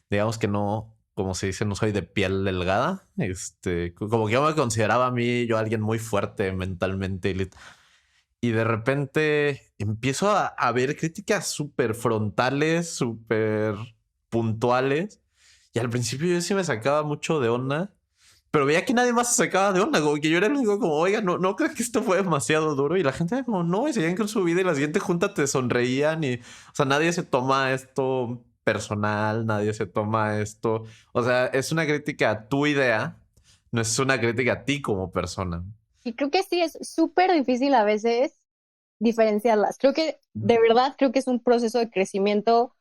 digamos que no, como se dice, no soy de piel delgada. Como que yo me consideraba a mí, yo alguien muy fuerte mentalmente y de repente empiezo a ver críticas súper frontales, súper puntuales. Y al principio yo sí me sacaba mucho de onda, pero veía que nadie más se sacaba de onda, como que yo era el único como, oiga, no creo que esto fue demasiado duro. Y la gente era como, no, y seguían con su vida y la siguiente junta te sonreían y, o sea, nadie se toma esto personal, nadie se toma esto. O sea, es una crítica a tu idea, no es una crítica a ti como persona. Y creo que sí, es súper difícil a veces diferenciarlas. Creo que, de verdad, creo que es un proceso de crecimiento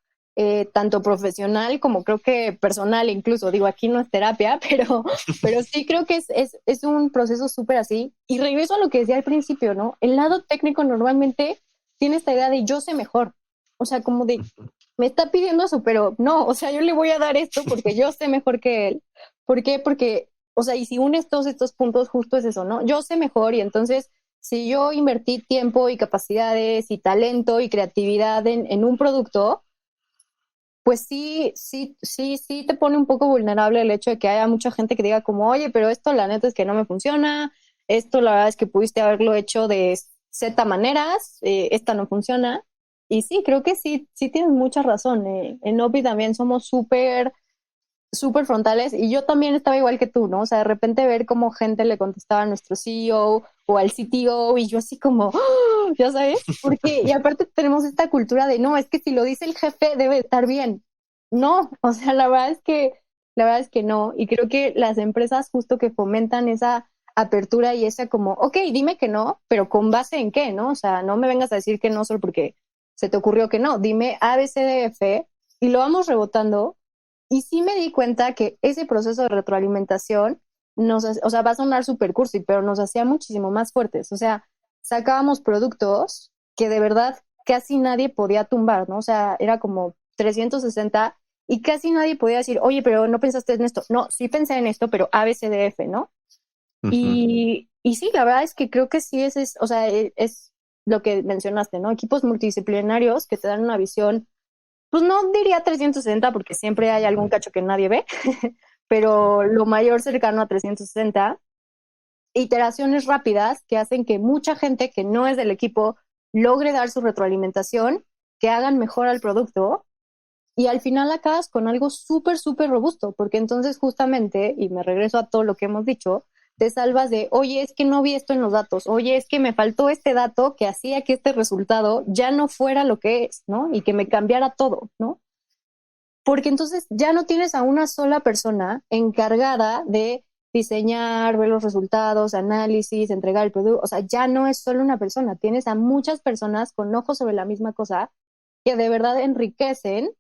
tanto profesional como creo que personal incluso. Digo, aquí no es terapia, pero sí creo que es un proceso súper así. Y regreso a lo que decía al principio, ¿no? El lado técnico normalmente tiene esta idea de yo sé mejor. O sea, como de, me está pidiendo eso, pero no, o sea, yo le voy a dar esto porque yo sé mejor que él. ¿Por qué? Porque, o sea, y si unes todos estos puntos, justo es eso, ¿no? Yo sé mejor y entonces si yo invertí tiempo y capacidades y talento y creatividad en un producto, pues sí te pone un poco vulnerable el hecho de que haya mucha gente que diga como, oye, pero esto la neta es que no me funciona, esto la verdad es que pudiste haberlo hecho de Z maneras, esta no funciona. Y sí, creo que sí tienes mucha razón. En Opi también somos súper frontales y yo también estaba igual que tú, ¿no? O sea, de repente ver cómo gente le contestaba a nuestro CEO o al CTO y yo así como, ¡oh! Ya sabes, porque y aparte tenemos esta cultura de no, es que si lo dice el jefe debe estar bien. No, o sea, la verdad es que no y creo que las empresas justo que fomentan esa apertura y esa como, ok, dime que no, pero con base en qué, ¿no? O sea, no me vengas a decir que no solo porque se te ocurrió que no, dime A, B, C, D, F y lo vamos rebotando y sí me di cuenta que ese proceso de retroalimentación o sea, va a sonar súper cursi, pero nos hacía muchísimo más fuertes. O sea, sacábamos productos que de verdad casi nadie podía tumbar, ¿no? O sea, era como 360 y casi nadie podía decir, oye, pero no pensaste en esto. No, sí pensé en esto, pero A, B, C, D, F, ¿no? Y sí, la verdad es que creo que sí o sea, es lo que mencionaste, ¿no? Equipos multidisciplinarios que te dan una visión pues no diría 360 porque siempre hay algún cacho que nadie ve, pero lo mayor cercano a 360, iteraciones rápidas que hacen que mucha gente que no es del equipo logre dar su retroalimentación, que hagan mejor al producto y al final acabas con algo súper robusto, porque entonces justamente, y me regreso a todo lo que hemos dicho, te salvas de, oye, es que no vi esto en los datos, oye, es que me faltó este dato que hacía que este resultado ya no fuera lo que es, ¿no? Y que me cambiara todo, ¿no? Porque entonces ya no tienes a una sola persona encargada de diseñar, ver los resultados, análisis, entregar el producto, o sea, ya no es solo una persona, tienes a muchas personas con ojos sobre la misma cosa que de verdad enriquecen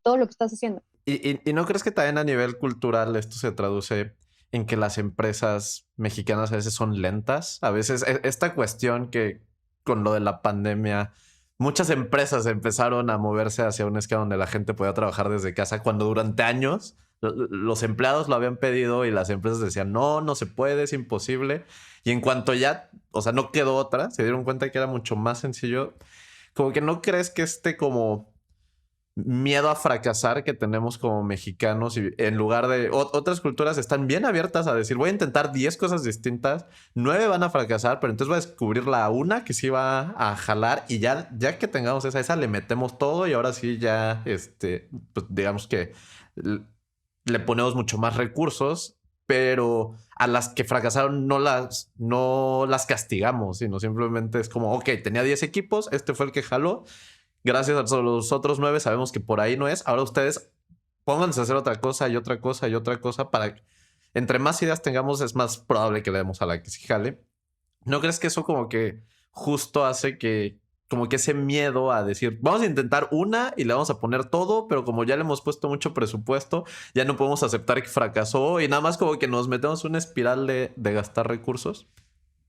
todo lo que estás haciendo. ¿Y no crees que también a nivel cultural esto se traduce en que las empresas mexicanas a veces son lentas? A veces esta cuestión que con lo de la pandemia, muchas empresas empezaron a moverse hacia un esquema donde la gente podía trabajar desde casa cuando durante años los empleados lo habían pedido y las empresas decían, no se puede, es imposible. Y en cuanto ya, o sea, no quedó otra, se dieron cuenta que era mucho más sencillo. Como que no crees que como miedo a fracasar que tenemos como mexicanos y en lugar de otras culturas están bien abiertas a decir voy a intentar 10 cosas distintas, 9 van a fracasar, pero entonces voy a descubrir la una que sí va a jalar y ya que tengamos esa le metemos todo y ahora sí ya pues digamos que le ponemos mucho más recursos, pero a las que fracasaron no las castigamos, sino simplemente es como, ok, tenía 10 equipos, este fue el que jaló. Gracias a los otros 9 sabemos que por ahí no es. Ahora ustedes pónganse a hacer otra cosa y otra cosa y otra cosa para que entre más ideas tengamos es más probable que le demos a la que sí jale. ¿No crees que eso como que justo hace que como que ese miedo a decir vamos a intentar una y le vamos a poner todo, pero como ya le hemos puesto mucho presupuesto, ya no podemos aceptar que fracasó y nada más como que nos metemos en una espiral de gastar recursos?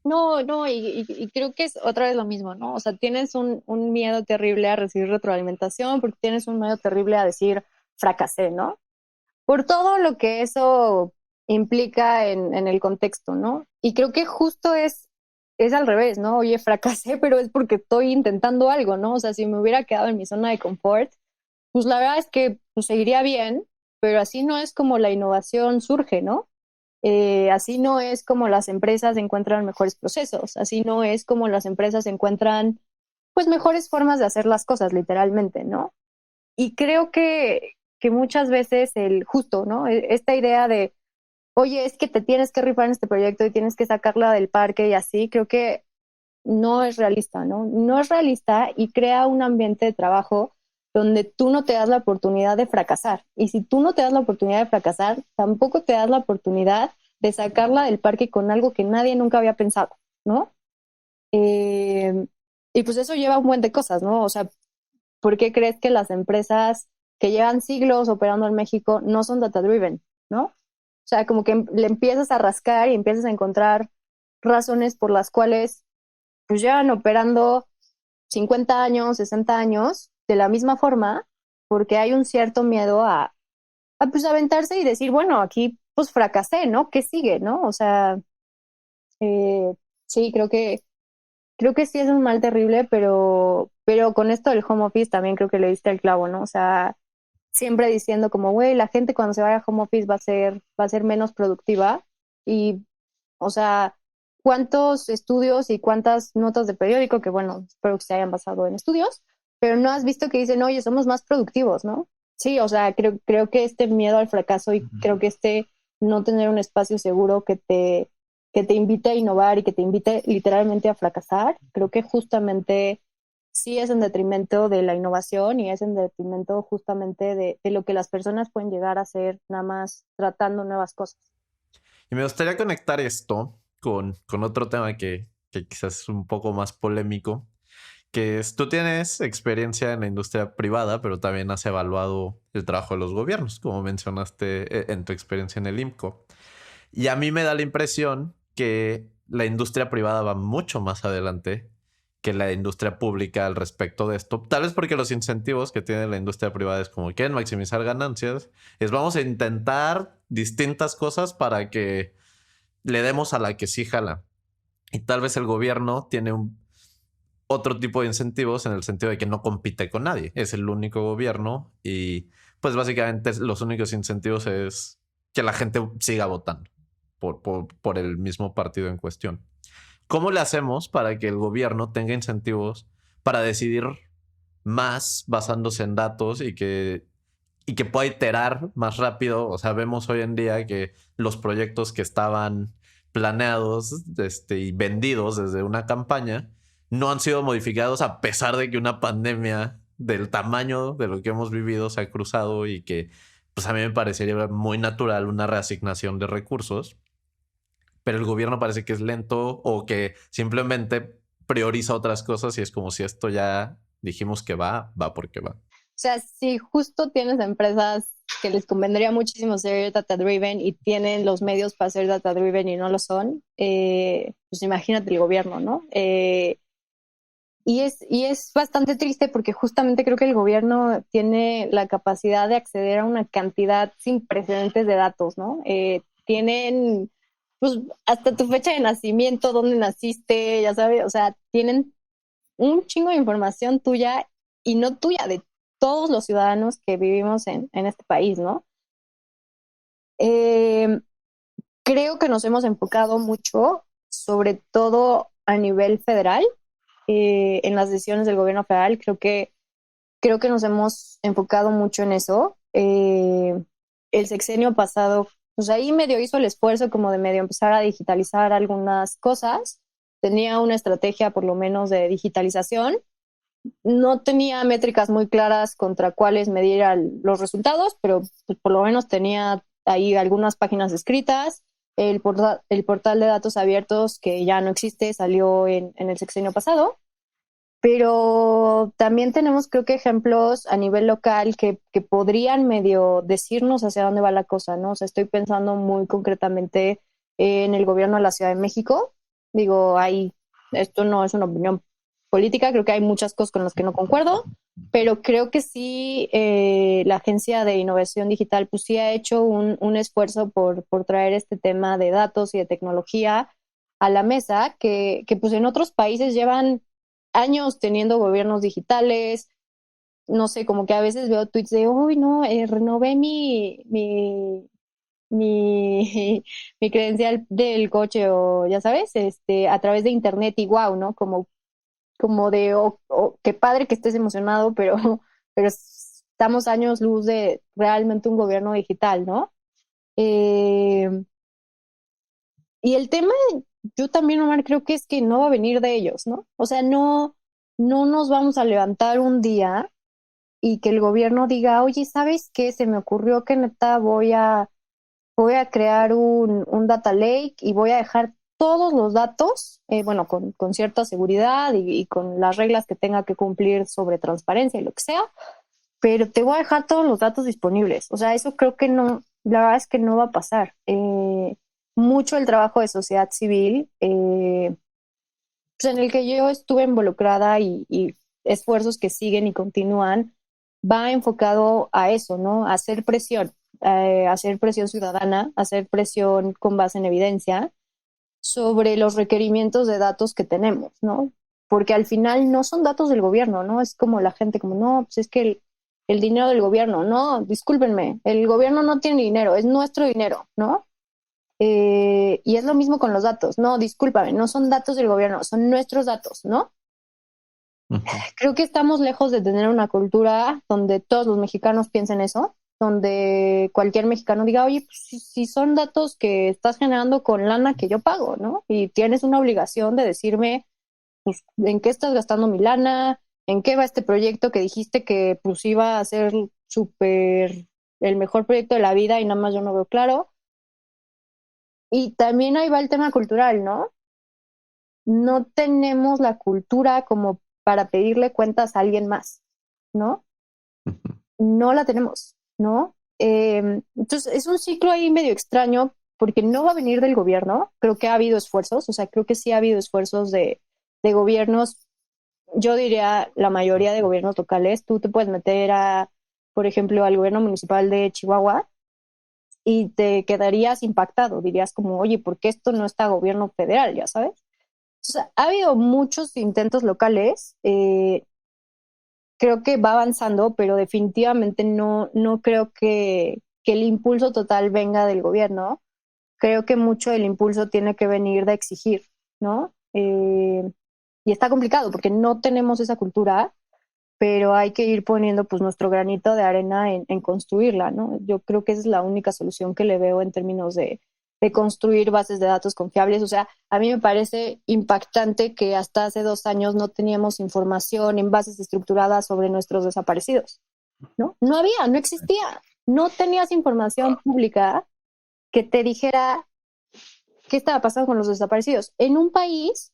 No, no, y creo que es otra vez lo mismo, ¿no? O sea, tienes un miedo terrible a recibir retroalimentación porque tienes un miedo terrible a decir fracasé, ¿no? Por todo lo que eso implica en el contexto, ¿no? Y creo que justo es al revés, ¿no? Oye, fracasé, pero es porque estoy intentando algo, ¿no? O sea, si me hubiera quedado en mi zona de confort, pues la verdad es que pues, seguiría bien, pero así no es como la innovación surge, ¿no? Así no es como las empresas encuentran mejores procesos, así no es como las empresas encuentran pues mejores formas de hacer las cosas, literalmente, ¿no? Y creo que muchas veces el justo, ¿no? Esta idea de, oye, es que te tienes que rifar en este proyecto y tienes que sacarla del parque y así, creo que no es realista, ¿no? No es realista y crea un ambiente de trabajo donde tú no te das la oportunidad de fracasar. Y si tú no te das la oportunidad de fracasar, tampoco te das la oportunidad de sacarla del parque con algo que nadie nunca había pensado, ¿no? Eh, y pues eso lleva un buen de cosas, ¿no? O sea, ¿por qué crees que las empresas que llevan siglos operando en México no son data driven, ¿no? O sea, como que le empiezas a rascar y empiezas a encontrar razones por las cuales pues llevan operando 50 años, 60 años de la misma forma, porque hay un cierto miedo a pues aventarse y decir, bueno, aquí pues fracasé, ¿no? ¿Qué sigue, no? O sea, eh, sí, creo que sí es un mal terrible, pero con esto del home office también creo que le diste el clavo, ¿no? O sea, siempre diciendo como, güey, la gente cuando se vaya a home office va a ser menos productiva y, o sea, ¿cuántos estudios y cuántas notas de periódico, que bueno, espero que se hayan basado en estudios, pero no has visto que dicen, oye, somos más productivos, ¿no? Sí, o sea, creo que este miedo al fracaso y creo que este no tener un espacio seguro que te invite a innovar y que te invite literalmente a fracasar, creo que justamente sí es en detrimento de la innovación y es en detrimento justamente de lo que las personas pueden llegar a hacer nada más tratando nuevas cosas. Y me gustaría conectar esto con otro tema que quizás es un poco más polémico, que es, tú tienes experiencia en la industria privada, pero también has evaluado el trabajo de los gobiernos, como mencionaste en tu experiencia en el IMCO. Y a mí me da la impresión que la industria privada va mucho más adelante que la industria pública al respecto de esto. Tal vez porque los incentivos que tiene la industria privada es como quieren maximizar ganancias, es vamos a intentar distintas cosas para que le demos a la que sí jala. Y tal vez el gobierno tiene otro tipo de incentivos en el sentido de que no compite con nadie. Es el único gobierno y pues básicamente los únicos incentivos es que la gente siga votando por el mismo partido en cuestión. ¿Cómo le hacemos para que el gobierno tenga incentivos para decidir más basándose en datos y que pueda iterar más rápido? O sea, vemos hoy en día que los proyectos que estaban planeados y vendidos desde una campaña no han sido modificados a pesar de que una pandemia del tamaño de lo que hemos vivido se ha cruzado y que pues a mí me parecería muy natural una reasignación de recursos, pero el gobierno parece que es lento o que simplemente prioriza otras cosas y es como si esto ya dijimos que va porque va. O sea, si justo tienes empresas que les convendría muchísimo ser data driven y tienen los medios para ser data driven y no lo son, pues imagínate el gobierno, ¿no? Y es bastante triste porque justamente creo que el gobierno tiene la capacidad de acceder a una cantidad sin precedentes de datos, ¿no? Tienen, pues, hasta tu fecha de nacimiento, dónde naciste, ya sabes, o sea, tienen un chingo de información tuya y no tuya, de todos los ciudadanos que vivimos en este país, ¿no? Eh, Creo que nos hemos enfocado mucho, sobre todo a nivel federal, en las decisiones del gobierno federal. Creo que nos hemos enfocado mucho en eso. El sexenio pasado, pues ahí medio hizo el esfuerzo como de medio empezar a digitalizar algunas cosas. Tenía una estrategia por lo menos de digitalización. No tenía métricas muy claras contra cuáles medir los resultados, pero pues, por lo menos tenía ahí algunas páginas escritas. El portal de datos abiertos, que ya no existe, salió en el sexenio pasado. Pero también tenemos, creo que, ejemplos a nivel local que podrían medio decirnos hacia dónde va la cosa, ¿no? O sea, estoy pensando muy concretamente en el gobierno de la Ciudad de México. Digo, esto no es una opinión política, creo que hay muchas cosas con las que no concuerdo, pero creo que sí, la Agencia de Innovación Digital pues sí ha hecho un esfuerzo por traer este tema de datos y de tecnología a la mesa, que pues en otros países llevan años teniendo gobiernos digitales. No sé, como que a veces veo tweets de, uy, no, renové mi, mi credencial del coche o ya sabes, a través de internet y wow, ¿no? Como de, qué padre que estés emocionado, pero, pero estamos años luz de realmente un gobierno digital, ¿no? Eh, y el tema, yo también, Omar, creo que es que no va a venir de ellos, ¿no? O sea, no nos vamos a levantar un día y que el gobierno diga, oye, ¿sabes qué? Se me ocurrió que neta voy a crear un data lake y voy a dejar todos los datos, bueno, con cierta seguridad y con las reglas que tenga que cumplir sobre transparencia y lo que sea, pero te voy a dejar todos los datos disponibles. O sea, eso creo que no, la verdad es que no va a pasar. Mucho el trabajo de sociedad civil, pues en el que yo estuve involucrada y esfuerzos que siguen y continúan, va enfocado a eso, ¿no? A hacer presión ciudadana, a hacer presión con base en evidencia sobre los requerimientos de datos que tenemos, ¿no? Porque al final no son datos del gobierno, ¿no? Es como la gente como, no, pues es que el dinero del gobierno, no, discúlpenme, el gobierno no tiene dinero, es nuestro dinero, ¿no? Y es lo mismo con los datos, no, discúlpame, no son datos del gobierno, son nuestros datos, ¿no? Ujú. Creo que estamos lejos de tener una cultura donde todos los mexicanos piensen eso, donde cualquier mexicano diga, oye, pues si son datos que estás generando con lana que yo pago, ¿no? Y tienes una obligación de decirme, pues, en qué estás gastando mi lana, en qué va este proyecto que dijiste que pues iba a ser súper el mejor proyecto de la vida y nada más yo no veo claro. Y también ahí va el tema cultural, ¿no? No tenemos la cultura como para pedirle cuentas a alguien más, ¿no? Ujú. No la tenemos, ¿no? Entonces es un ciclo ahí medio extraño porque no va a venir del gobierno. Creo que ha habido esfuerzos, o sea, creo que sí ha habido esfuerzos de gobiernos, yo diría la mayoría de gobiernos locales. Tú te puedes meter por ejemplo, al gobierno municipal de Chihuahua y te quedarías impactado, dirías como, oye, ¿por qué esto no está gobierno federal, ya sabes? O sea, ha habido muchos intentos locales, creo que va avanzando, pero definitivamente no creo que el impulso total venga del gobierno. Creo que mucho del impulso tiene que venir de exigir, ¿no? Y está complicado porque no tenemos esa cultura, pero hay que ir poniendo pues nuestro granito de arena en construirla, ¿no? Yo creo que esa es la única solución que le veo en términos de construir bases de datos confiables. O sea, a mí me parece impactante que hasta hace 2 años no teníamos información en bases estructuradas sobre nuestros desaparecidos, ¿no? No había, no existía. No tenías información pública que te dijera qué estaba pasando con los desaparecidos. En un país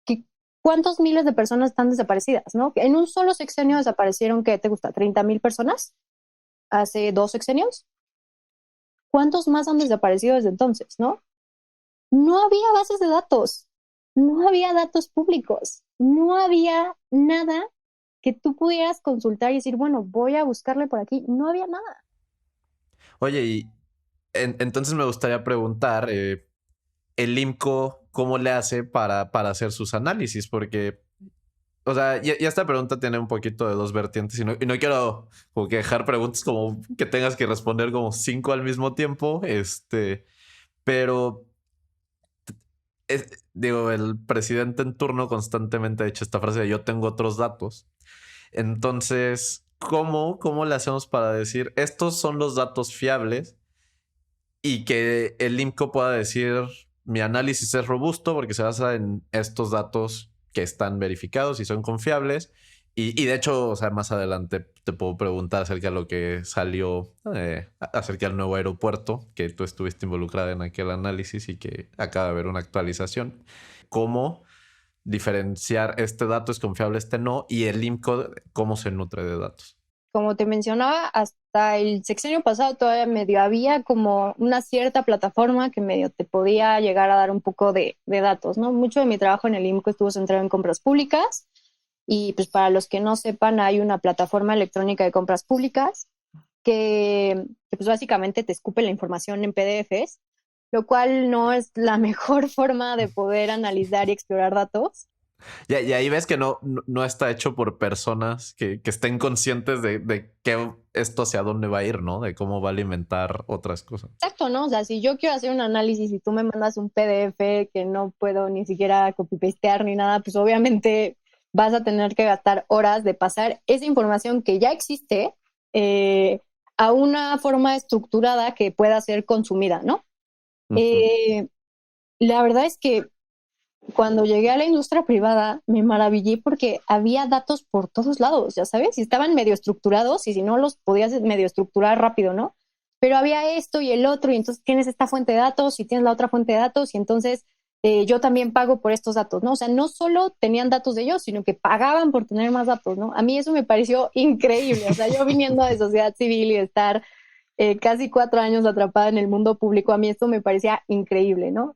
que cuántos miles de personas están desaparecidas, ¿no? En un solo sexenio desaparecieron, ¿qué te gusta? 30,000 personas hace 2 sexenios. ¿Cuántos más han desaparecido desde entonces, no? No había bases de datos, no había datos públicos, no había nada que tú pudieras consultar y decir, bueno, voy a buscarle por aquí. No había nada. Oye, y entonces me gustaría preguntar, el IMCO, ¿cómo le hace para hacer sus análisis? Porque, o sea, y esta pregunta tiene un poquito de dos vertientes y no quiero como que dejar preguntas como que tengas que responder como cinco al mismo tiempo, pero digo, el presidente en turno constantemente ha dicho esta frase de yo tengo otros datos. Entonces, ¿cómo le hacemos para decir estos son los datos fiables y que el IMCO pueda decir mi análisis es robusto porque se basa en estos datos que están verificados y son confiables? Y de hecho, o sea, más adelante te puedo preguntar acerca de lo que salió acerca del nuevo aeropuerto, que tú estuviste involucrada en aquel análisis y que acaba de haber una actualización. ¿Cómo diferenciar este dato es confiable, este no? Y el IMCO, ¿cómo se nutre de datos? Como te mencionaba, hasta el sexenio pasado todavía medio había como una cierta plataforma que medio te podía llegar a dar un poco de datos, ¿no? Mucho de mi trabajo en el IMCO estuvo centrado en compras públicas y pues para los que no sepan hay una plataforma electrónica de compras públicas que pues básicamente te escupe la información en PDFs, lo cual no es la mejor forma de poder analizar y explorar datos. Y ahí ves que no está hecho por personas que estén conscientes de que esto hacia dónde va a ir, ¿no? De cómo va a alimentar otras cosas. Exacto, ¿no? O sea, si yo quiero hacer un análisis y tú me mandas un PDF que no puedo ni siquiera copy-pastear ni nada, pues obviamente vas a tener que gastar horas de pasar esa información que ya existe eh, a una forma estructurada que pueda ser consumida, ¿no? Ujú. Eh, la verdad es que cuando llegué a la industria privada me maravillé porque había datos por todos lados, ya sabes, y estaban medio estructurados y si no los podías medio estructurar rápido, ¿no? Pero había esto y el otro y entonces tienes esta fuente de datos y tienes la otra fuente de datos y entonces yo también pago por estos datos, ¿no? O sea, no solo tenían datos de ellos, sino que pagaban por tener más datos, ¿no? A mí eso me pareció increíble, o sea, yo viniendo de sociedad civil y de estar casi 4 años atrapada en el mundo público, a mí esto me parecía increíble, ¿no?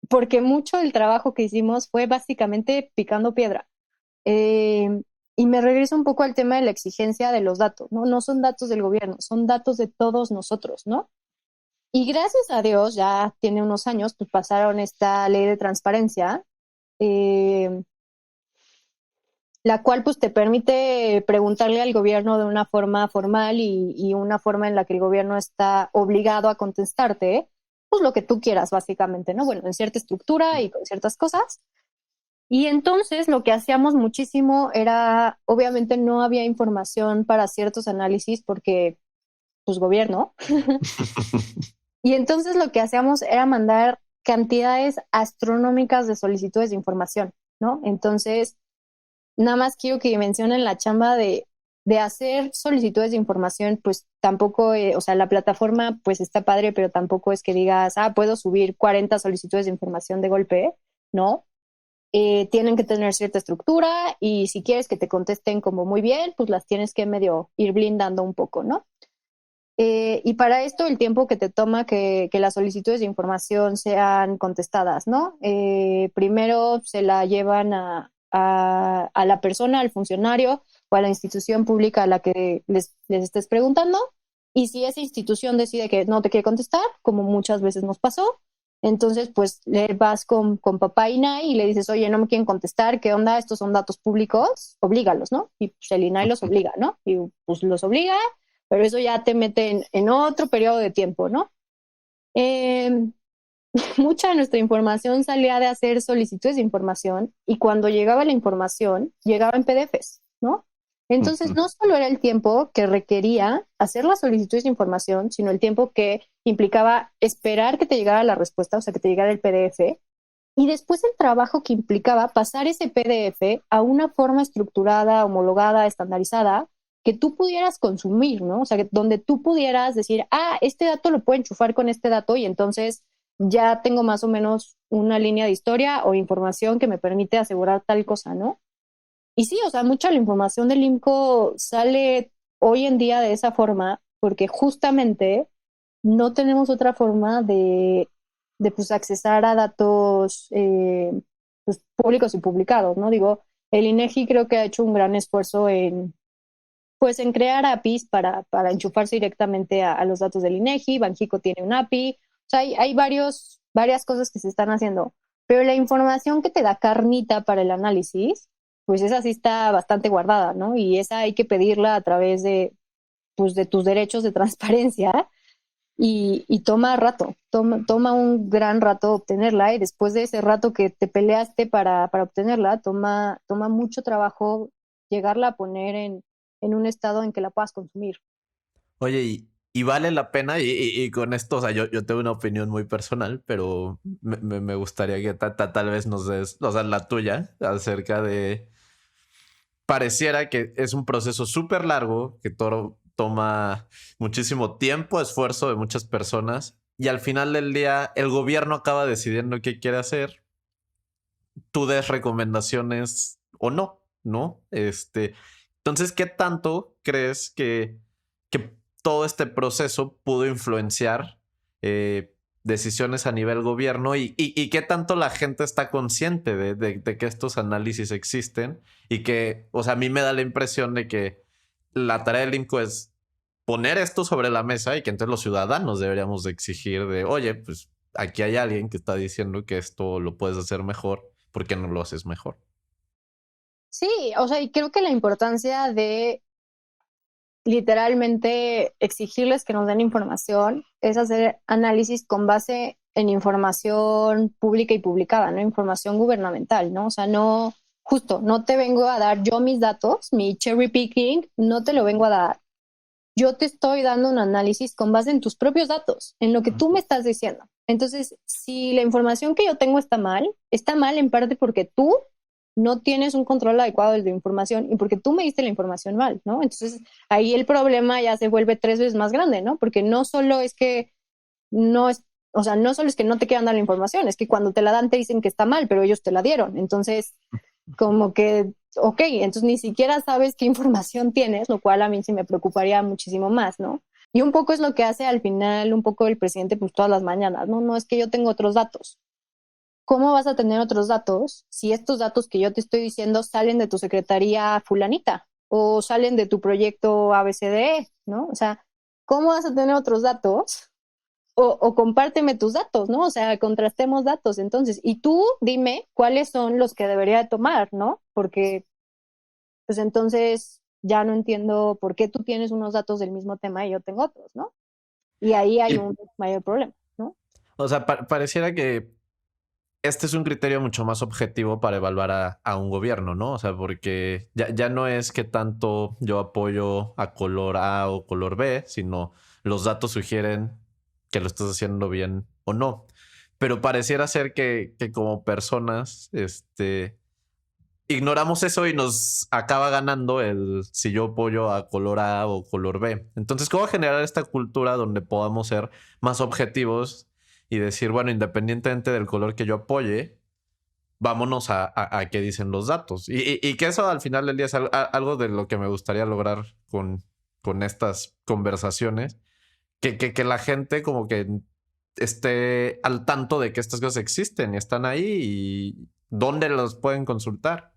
Porque mucho del trabajo que hicimos fue básicamente picando piedra. Eh, y me regreso un poco al tema de la exigencia de los datos, ¿no? No son datos del gobierno, son datos de todos nosotros, ¿no? Y gracias a Dios, ya tiene unos años, pues pasaron esta ley de transparencia, eh, la cual pues te permite preguntarle al gobierno de una forma formal y una forma en la que el gobierno está obligado a contestarte, pues lo que tú quieras, básicamente, ¿no? Bueno, en cierta estructura y con ciertas cosas. Y entonces lo que hacíamos muchísimo era, obviamente no había información para ciertos análisis porque, pues, gobierno. Y entonces lo que hacíamos era mandar cantidades astronómicas de solicitudes de información, ¿no? Entonces, nada más quiero que mencionen la chamba de hacer solicitudes de información, pues tampoco, o sea, la plataforma pues está padre, pero tampoco es que digas, ah, puedo subir 40 solicitudes de información de golpe, ¿no? Tienen que tener cierta estructura y si quieres que te contesten como muy bien, pues las tienes que medio ir blindando un poco, ¿no? Y para esto el tiempo que te toma que las solicitudes de información sean contestadas, ¿no? Primero se la llevan a la persona, al funcionario o a la institución pública a la que les estés preguntando. Y si esa institución decide que no te quiere contestar, como muchas veces nos pasó, entonces pues le vas con papá INAI y le dices, oye, no me quieren contestar, ¿qué onda? Estos son datos públicos, oblígalos, ¿no? Y pues el INAI los obliga, ¿no? Y pues los obliga, pero eso ya te mete en otro periodo de tiempo, ¿no? Eh, mucha de nuestra información salía de hacer solicitudes de información y cuando llegaba la información, llegaba en PDFs, ¿no? Entonces, no solo era el tiempo que requería hacer las solicitudes de información, sino el tiempo que implicaba esperar que te llegara la respuesta, o sea, que te llegara el PDF, y después el trabajo que implicaba pasar ese PDF a una forma estructurada, homologada, estandarizada, que tú pudieras consumir, ¿no? O sea, donde tú pudieras decir, ah, este dato lo puedo enchufar con este dato y entonces ya tengo más o menos una línea de historia o información que me permite asegurar tal cosa, ¿no? Y sí, o sea, mucha la información del INCO sale hoy en día de esa forma porque justamente no tenemos otra forma de pues, accesar a datos pues, públicos y publicados, ¿no? Digo, el INEGI creo que ha hecho un gran esfuerzo pues, en crear APIs para enchufarse directamente a los datos del INEGI. Banjico tiene un API. O sea, hay varias cosas que se están haciendo. Pero la información que te da carnita para el análisis, pues esa sí está bastante guardada, ¿no? Y esa hay que pedirla a través pues, de tus derechos de transparencia y toma rato, toma un gran rato obtenerla y después de ese rato que te peleaste para obtenerla, toma mucho trabajo llegarla a poner en un estado en que la puedas consumir. Oye, y vale la pena, y con esto, o sea, yo tengo una opinión muy personal, pero me gustaría que tal vez nos des, o sea, la tuya, acerca de, pareciera que es un proceso súper largo, que todo toma muchísimo tiempo, esfuerzo de muchas personas, y al final del día el gobierno acaba decidiendo qué quiere hacer, tú des recomendaciones o no, ¿no? Entonces, ¿qué tanto crees que que todo este proceso pudo influenciar decisiones a nivel gobierno y qué tanto la gente está consciente de que estos análisis existen y que, o sea, a mí me da la impresión de que la tarea del INCO es poner esto sobre la mesa y que entonces los ciudadanos deberíamos de exigir de, oye, pues aquí hay alguien que está diciendo que esto lo puedes hacer mejor, ¿por qué no lo haces mejor? Sí, o sea, y creo que la importancia de literalmente exigirles que nos den información es hacer análisis con base en información pública y publicada, ¿no? Información gubernamental, ¿no? O sea, no, justo, no te vengo a dar yo mis datos, mi cherry picking, no te lo vengo a dar. Yo te estoy dando un análisis con base en tus propios datos, en lo que tú me estás diciendo. Entonces, si la información que yo tengo está mal en parte porque tú no tienes un control adecuado de la información y porque tú me diste la información mal, ¿no? Entonces, ahí el problema ya se vuelve 3 veces más grande, ¿no? Porque no solo es que no es, o sea, no solo es que no te quieran dar la información, es que cuando te la dan te dicen que está mal, pero ellos te la dieron. Entonces, como que, ok, entonces ni siquiera sabes qué información tienes, lo cual a mí sí me preocuparía muchísimo más, ¿no? Y un poco es lo que hace al final un poco el presidente pues todas las mañanas, ¿no? No es que yo tengo otros datos. ¿Cómo vas a tener otros datos si estos datos que yo te estoy diciendo salen de tu secretaría fulanita o salen de tu proyecto ABCDE, ¿no? O sea, ¿cómo vas a tener otros datos? O compárteme tus datos, ¿no? O sea, contrastemos datos. Entonces, y tú dime cuáles son los que debería de tomar, ¿no? Porque, pues entonces ya no entiendo por qué tú tienes unos datos del mismo tema y yo tengo otros, ¿no? Y ahí hay Y, un mayor problema, ¿no? o sea, pareciera que este es un criterio mucho más objetivo para evaluar a un gobierno, ¿no? O sea, porque ya no es que tanto yo apoyo a color A o color B, sino los datos sugieren que lo estás haciendo bien o no. Pero pareciera ser que como personas, ignoramos eso y nos acaba ganando el si yo apoyo a color A o color B. Entonces, ¿cómo generar esta cultura donde podamos ser más objetivos y decir, bueno, independientemente del color que yo apoye, vámonos a qué dicen los datos? Y que eso al final del día es algo de lo que me gustaría lograr con estas conversaciones, que la gente como que esté al tanto de que estas cosas existen y están ahí y dónde los pueden consultar.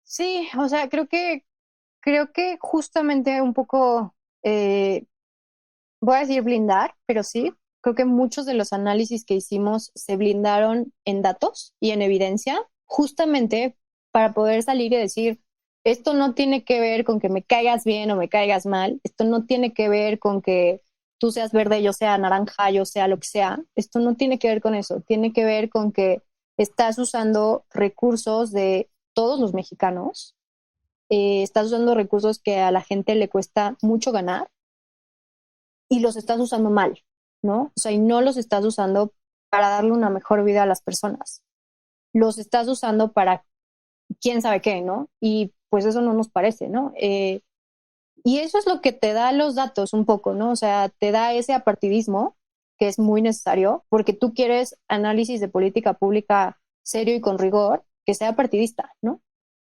Sí, o sea, creo que justamente un poco, voy a decir blindar, pero sí, creo que muchos de los análisis que hicimos se blindaron en datos y en evidencia, justamente para poder salir y decir, esto no tiene que ver con que me caigas bien o me caigas mal, esto no tiene que ver con que tú seas verde, yo sea naranja, yo sea lo que sea, esto no tiene que ver con eso, tiene que ver con que estás usando recursos de todos los mexicanos, estás usando recursos que a la gente le cuesta mucho ganar y los estás usando mal, ¿no? O sea, y no los estás usando para darle una mejor vida a las personas. Los estás usando para quién sabe qué, ¿no? Y pues eso no nos parece, ¿no? Y eso es lo que te da los datos un poco, ¿no? O sea, te da ese apartidismo que es muy necesario porque tú quieres análisis de política pública serio y con rigor, que sea partidista, ¿no?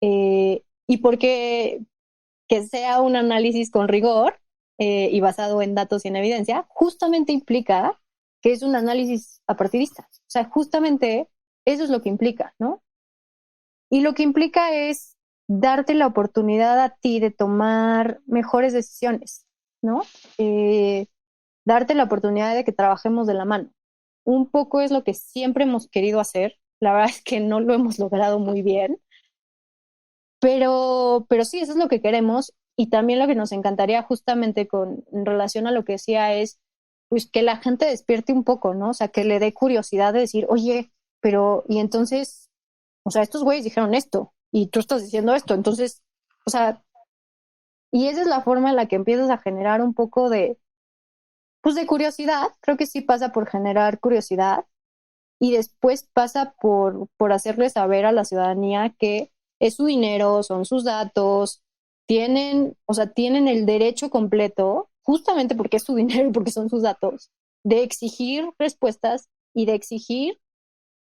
Y porque que sea un análisis con rigor y basado en datos y en evidencia, justamente implica que es un análisis apartidista. O sea, justamente eso es lo que implica, ¿no? Y lo que implica es darte la oportunidad a ti de tomar mejores decisiones, ¿no? Darte la oportunidad de que trabajemos de la mano. Un poco es lo que siempre hemos querido hacer. La verdad es que no lo hemos logrado muy bien, pero sí, eso es lo que queremos y también lo que nos encantaría justamente en relación a lo que decía es pues que la gente despierte un poco, ¿no? O sea, que le dé curiosidad de decir, oye, pero y entonces, o sea, estos güeyes dijeron esto y tú estás diciendo esto, entonces, o sea, y esa es la forma en la que empiezas a generar un poco de, pues de curiosidad, creo que sí pasa por generar curiosidad y después pasa por hacerle saber a la ciudadanía que es su dinero, son sus datos, tienen, o sea, tienen el derecho completo, justamente porque es su dinero y porque son sus datos, de exigir respuestas y de exigir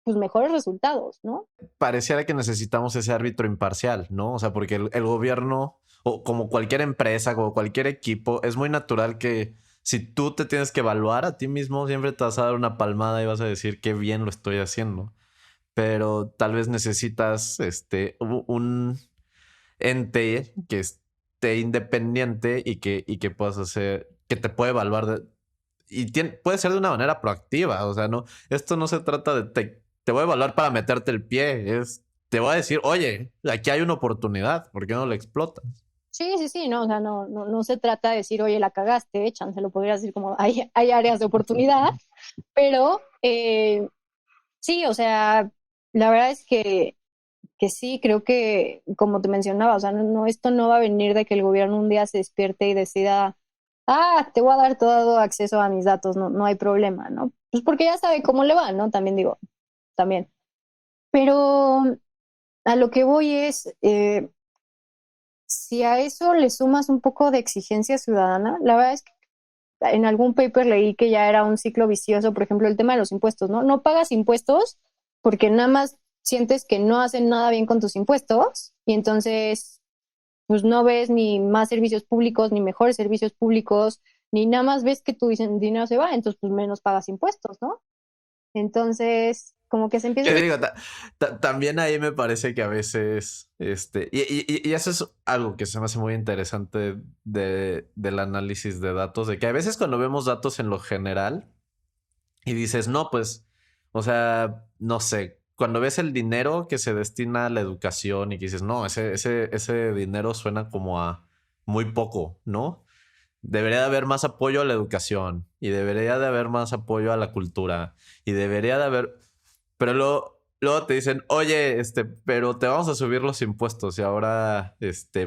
pues mejores resultados, ¿no? Pareciera que necesitamos ese árbitro imparcial, ¿no? O sea, porque el gobierno, o como cualquier empresa, como cualquier equipo, es muy natural que si tú te tienes que evaluar a ti mismo, siempre te vas a dar una palmada y vas a decir qué bien lo estoy haciendo. Pero tal vez necesitas un ente que esté independiente y que puedas hacer, que te puede evaluar puede ser de una manera proactiva. O sea, no, esto no se trata de te voy a evaluar para meterte el pie, te voy a decir, oye, aquí hay una oportunidad, ¿por qué no la explotas? Sí, sí, sí, no, o sea, no se trata de decir, oye, la cagaste, chance lo podría decir como hay áreas de oportunidad, pero sí, o sea, la verdad es que sí, creo que, como te mencionaba, o sea, esto no va a venir de que el gobierno un día se despierte y decida, te voy a dar todo acceso a mis datos, no hay problema, ¿no? Pues porque ya sabe cómo le va, ¿no? También digo, también. Pero a lo que voy es, si a eso le sumas un poco de exigencia ciudadana, la verdad es que en algún paper leí que ya era un ciclo vicioso, por ejemplo, el tema de los impuestos, ¿no? No pagas impuestos porque nada más sientes que no hacen nada bien con tus impuestos y entonces pues no ves ni más servicios públicos, ni mejores servicios públicos, ni nada más ves que tu dinero se va, entonces pues menos pagas impuestos, ¿no? Entonces, como que se empieza... Que digo, también ahí me parece que a veces, y eso es algo que se me hace muy interesante del análisis de datos, de que a veces cuando vemos datos en lo general y dices, no, pues, o sea, no sé, cuando ves el dinero que se destina a la educación y que dices, no, ese dinero suena como a muy poco, ¿no? Debería de haber más apoyo a la educación y debería de haber más apoyo a la cultura y debería de haber... Pero luego te dicen, oye, pero te vamos a subir los impuestos y ahora,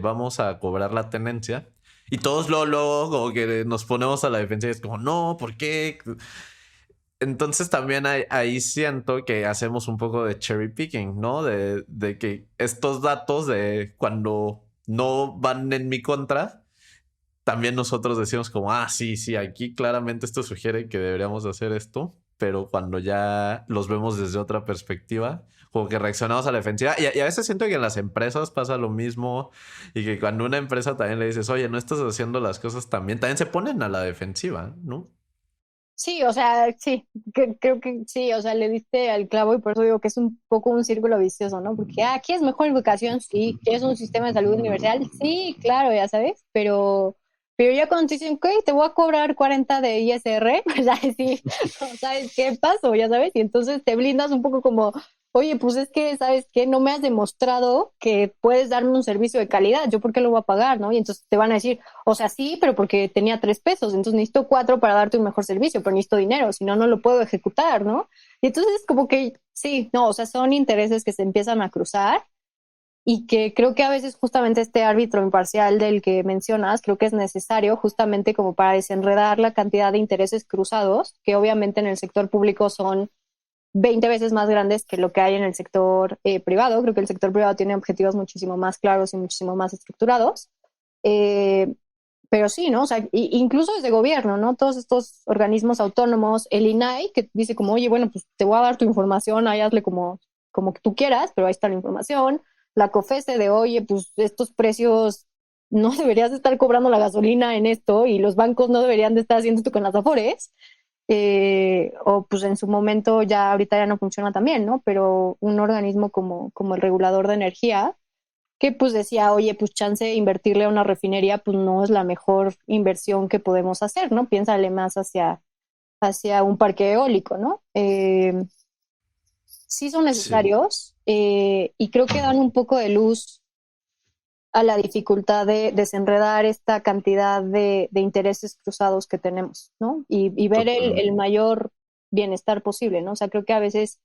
vamos a cobrar la tenencia. Y todos luego como que nos ponemos a la defensa y es como, no, ¿por qué? Entonces también ahí siento que hacemos un poco de cherry picking, ¿no? De que estos datos de cuando no van en mi contra, también nosotros decimos como, sí, sí, aquí claramente esto sugiere que deberíamos hacer esto, pero cuando ya los vemos desde otra perspectiva, como que reaccionamos a la defensiva. Y a veces siento que en las empresas pasa lo mismo y que cuando una empresa también le dices, oye, no estás haciendo las cosas también se ponen a la defensiva, ¿no? Sí, o sea, sí, creo que sí, o sea, le diste al clavo y por eso digo que es un poco un círculo vicioso, ¿no? Porque aquí es mejor educación, sí, ¿quieres un sistema de salud universal? Sí, claro, ya sabes, pero ya cuando te dicen, ok, te voy a cobrar 40 de ISR, pues ya sí, no sabes qué pasó, ya sabes, y entonces te blindas un poco como, oye, pues es que, ¿sabes qué? No me has demostrado que puedes darme un servicio de calidad, ¿yo por qué lo voy a pagar, no? Y entonces te van a decir, o sea, sí, pero porque tenía 3 pesos, entonces necesito 4 para darte un mejor servicio, pero necesito dinero, si no, no lo puedo ejecutar, ¿no? Y entonces como que sí, no, o sea, son intereses que se empiezan a cruzar y que creo que a veces justamente este árbitro imparcial del que mencionas, creo que es necesario justamente como para desenredar la cantidad de intereses cruzados, que obviamente en el sector público son 20 veces más grandes que lo que hay en el sector privado. Creo que el sector privado tiene objetivos muchísimo más claros y muchísimo más estructurados. Eh, pero sí, ¿no? O sea, incluso desde gobierno, ¿no? Todos estos organismos autónomos, el INAI, que dice como, oye, bueno, pues te voy a dar tu información, ahí hazle como que tú quieras, pero ahí está la información. La COFESE de, oye, pues estos precios no deberías de estar cobrando la gasolina en esto y los bancos no deberían de estar haciendo esto con las afores. O pues en su momento ya ahorita ya no funciona también, ¿no? Pero un organismo como el regulador de energía, que pues decía, oye, pues chance de invertirle a una refinería, pues no es la mejor inversión que podemos hacer, ¿no? Piénsale más hacia un parque eólico, ¿no? Sí son Sí. necesarios y creo que dan un poco de luz a la dificultad de desenredar esta cantidad de intereses cruzados que tenemos, ¿no? Y ver el Totalmente. mayor bienestar posible, ¿no? O sea, creo que a veces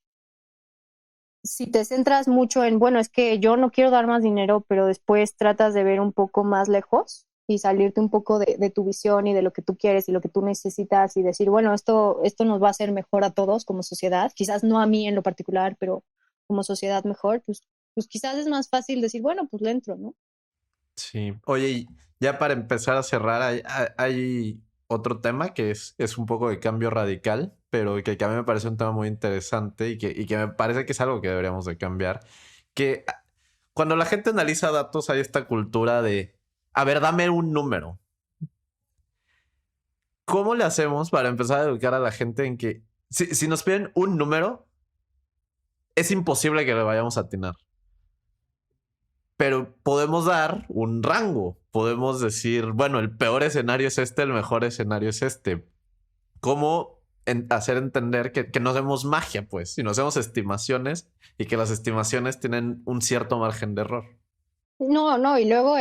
si te centras mucho en, bueno, es que yo no quiero dar más dinero, pero después tratas de ver un poco más lejos y salirte un poco de tu visión y de lo que tú quieres y lo que tú necesitas y decir, bueno, esto nos va a hacer mejor a todos como sociedad, quizás no a mí en lo particular, pero como sociedad mejor, pues quizás es más fácil decir, bueno, pues le entro, ¿no? Sí. Oye, y ya para empezar a cerrar, hay otro tema que es un poco de cambio radical, pero que a mí me parece un tema muy interesante y que me parece que es algo que deberíamos de cambiar. Que cuando la gente analiza datos hay esta cultura de, a ver, dame un número. ¿Cómo le hacemos para empezar a educar a la gente en que si nos piden un número, es imposible que le vayamos a atinar? Pero podemos dar un rango. Podemos decir, bueno, el peor escenario es este, el mejor escenario es este. ¿Cómo hacer entender que no hacemos magia, pues? Si no hacemos estimaciones y que las estimaciones tienen un cierto margen de error. No, no, y luego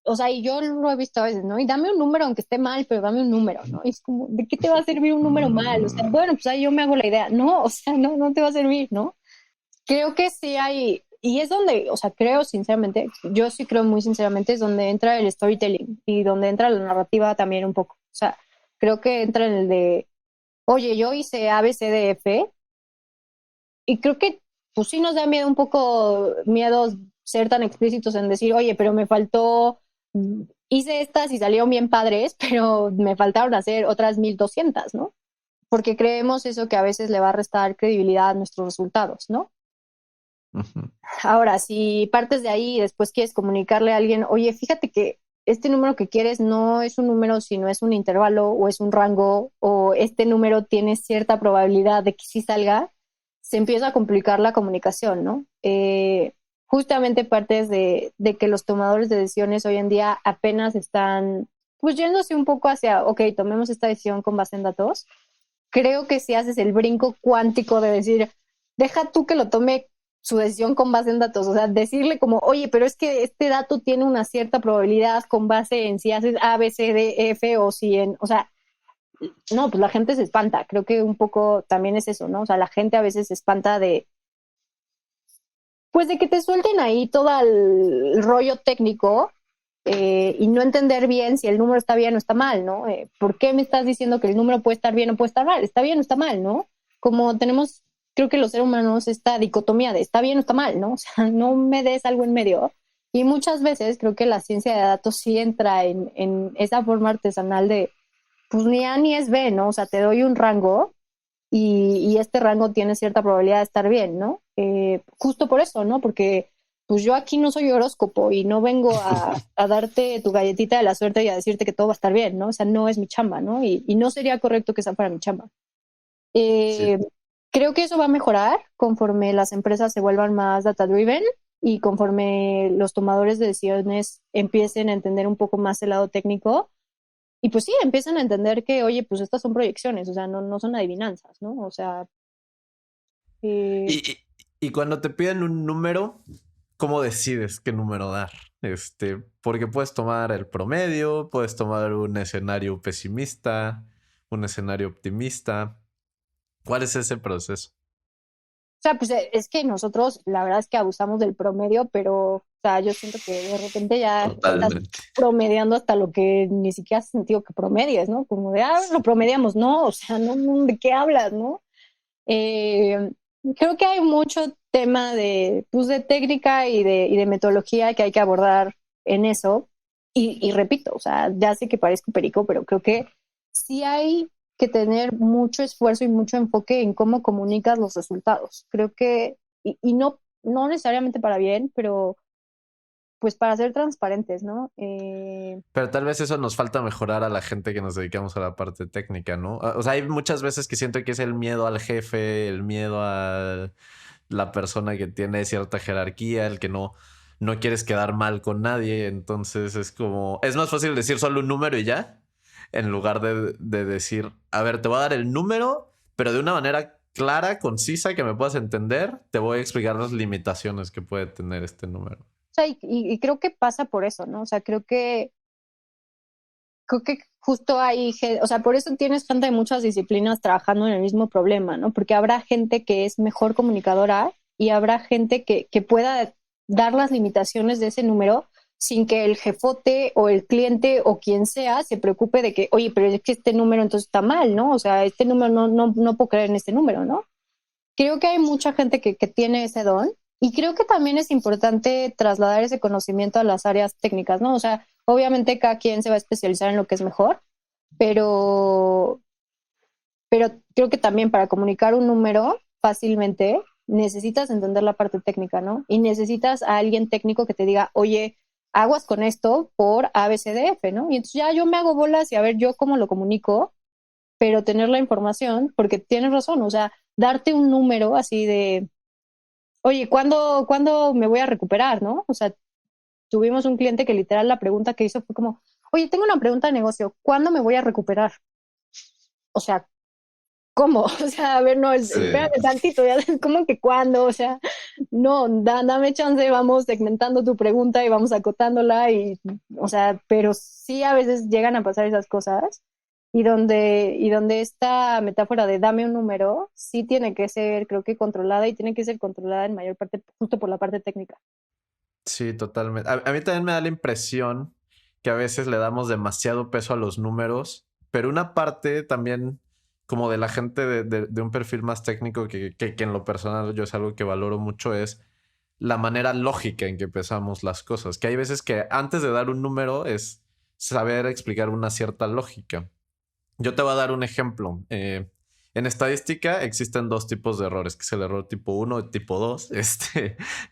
o sea, y yo lo he visto a veces, ¿no? Y dame un número aunque esté mal, pero dame un número, ¿no? Y es como, ¿de qué te va a servir un número mal? O sea, bueno, pues ahí yo me hago la idea. No, o sea, no, no te va a servir, ¿no? Creo que sí hay, y es donde, o sea, creo sinceramente, yo sí creo muy sinceramente, es donde entra el storytelling y donde entra la narrativa también un poco. O sea, creo que entra en el de, oye, yo hice A, B, C, D, F, y creo que pues sí nos da miedo un poco, miedo ser tan explícitos en decir, oye, pero me faltó, hice estas y salieron bien padres, pero me faltaron hacer otras 1200, ¿no? Porque creemos eso que a veces le va a restar credibilidad a nuestros resultados, ¿no? Ujú. Ahora, si partes de ahí y después quieres comunicarle a alguien, oye, fíjate que este número que quieres no es un número, sino es un intervalo o es un rango, o este número tiene cierta probabilidad de que sí salga, se empieza a complicar la comunicación, ¿no? Justamente partes de que los tomadores de decisiones hoy en día apenas están, pues yéndose un poco hacia, ok, tomemos esta decisión con base en datos. Creo que si haces el brinco cuántico de decir, deja tú que lo tome su decisión con base en datos, o sea, decirle como, oye, pero es que este dato tiene una cierta probabilidad con base en si haces A, B, C, D, F o si en, o sea, no, pues la gente se espanta, creo que un poco también es eso, ¿no? O sea, la gente a veces se espanta de, pues de que te suelten ahí todo el rollo técnico y no entender bien si el número está bien o está mal, ¿no? ¿Por qué me estás diciendo que el número puede estar bien o puede estar mal? Está bien o está mal, ¿no? Como tenemos, creo que los seres humanos, esta dicotomía de está bien o está mal, ¿no? O sea, no me des algo en medio. Y muchas veces creo que la ciencia de datos sí entra en esa forma artesanal de, pues ni A ni es B, ¿no? O sea, te doy un rango y este rango tiene cierta probabilidad de estar bien, ¿no? Justo por eso, ¿no? Porque pues yo aquí no soy horóscopo y no vengo a darte tu galletita de la suerte y a decirte que todo va a estar bien, ¿no? O sea, no es mi chamba, ¿no? Y no sería correcto que esa fuera mi chamba. Sí. Eh, Creo que eso va a mejorar conforme las empresas se vuelvan más data-driven y conforme los tomadores de decisiones empiecen a entender un poco más el lado técnico y pues sí, empiezan a entender que, oye, pues estas son proyecciones, o sea, no, no son adivinanzas, ¿no? O sea, eh, Y, y, y cuando te piden un número, ¿cómo decides qué número dar? Porque puedes tomar el promedio, puedes tomar un escenario pesimista, un escenario optimista. ¿Cuál es ese proceso? o sea, pues es que nosotros la verdad es que abusamos del promedio, pero o sea, yo siento que de repente ya estás Totalmente. promediando hasta lo que ni siquiera has sentido que promedies, ¿no? Como de, lo promediamos, no, o sea, no, no, ¿de qué hablas, no? Eh, Creo que hay mucho tema de, pues, de técnica y de metodología que hay que abordar en eso. Y repito, o sea, ya sé que parezco perico, pero creo que sí hay que tener mucho esfuerzo y mucho enfoque en cómo comunicas los resultados. Creo que, y no, no necesariamente para bien, pero pues para ser transparentes, ¿no? Pero tal vez eso nos falta mejorar a la gente que nos dedicamos a la parte técnica, ¿no? O sea, hay muchas veces que siento que es el miedo al jefe, el miedo a la persona que tiene cierta jerarquía, el que no quieres quedar mal con nadie. Entonces es como, es más fácil decir solo un número y ya, en lugar de decir, a ver, te voy a dar el número, pero de una manera clara, concisa, que me puedas entender, te voy a explicar las limitaciones que puede tener este número. O sea, y creo que pasa por eso, ¿no? O sea, creo que justo hay, o sea, por eso tienes gente de muchas disciplinas trabajando en el mismo problema, ¿no? Porque habrá gente que es mejor comunicadora y habrá gente que pueda dar las limitaciones de ese número sin que el jefote o el cliente o quien sea se preocupe de que, oye, pero es que este número entonces está mal, ¿no? O sea, este número no puedo creer en este número, ¿no? Creo que hay mucha gente que tiene ese don y creo que también es importante trasladar ese conocimiento a las áreas técnicas, ¿no? O sea, obviamente cada quien se va a especializar en lo que es mejor, pero, pero creo que también para comunicar un número fácilmente necesitas entender la parte técnica, ¿no? Y necesitas a alguien técnico que te diga, oye, aguas con esto por ABCDF, ¿no? Y entonces ya yo me hago bolas y a ver yo cómo lo comunico, pero tener la información, porque tienes razón, o sea, darte un número así de, oye, ¿cuándo me voy a recuperar, no? O sea, tuvimos un cliente que literal la pregunta que hizo fue como, oye, tengo una pregunta de negocio, ¿cuándo me voy a recuperar? O sea, ¿cómo? O sea, a ver, no, Sí. espérate tantito, ya, ¿cómo que cuándo? O sea, no, dame chance, vamos segmentando tu pregunta y vamos acotándola y, o sea, pero sí a veces llegan a pasar esas cosas y donde esta metáfora de dame un número sí tiene que ser, creo que controlada y tiene que ser controlada en mayor parte justo por la parte técnica. Sí, totalmente. A mí también me da la impresión que a veces le damos demasiado peso a los números, pero una parte también como de la gente de un perfil más técnico que en lo personal yo es algo que valoro mucho es la manera lógica en que pensamos las cosas. Que hay veces que antes de dar un número es saber explicar una cierta lógica. Yo te voy a dar un ejemplo. En estadística existen dos tipos de errores, que es el error tipo uno y tipo 2,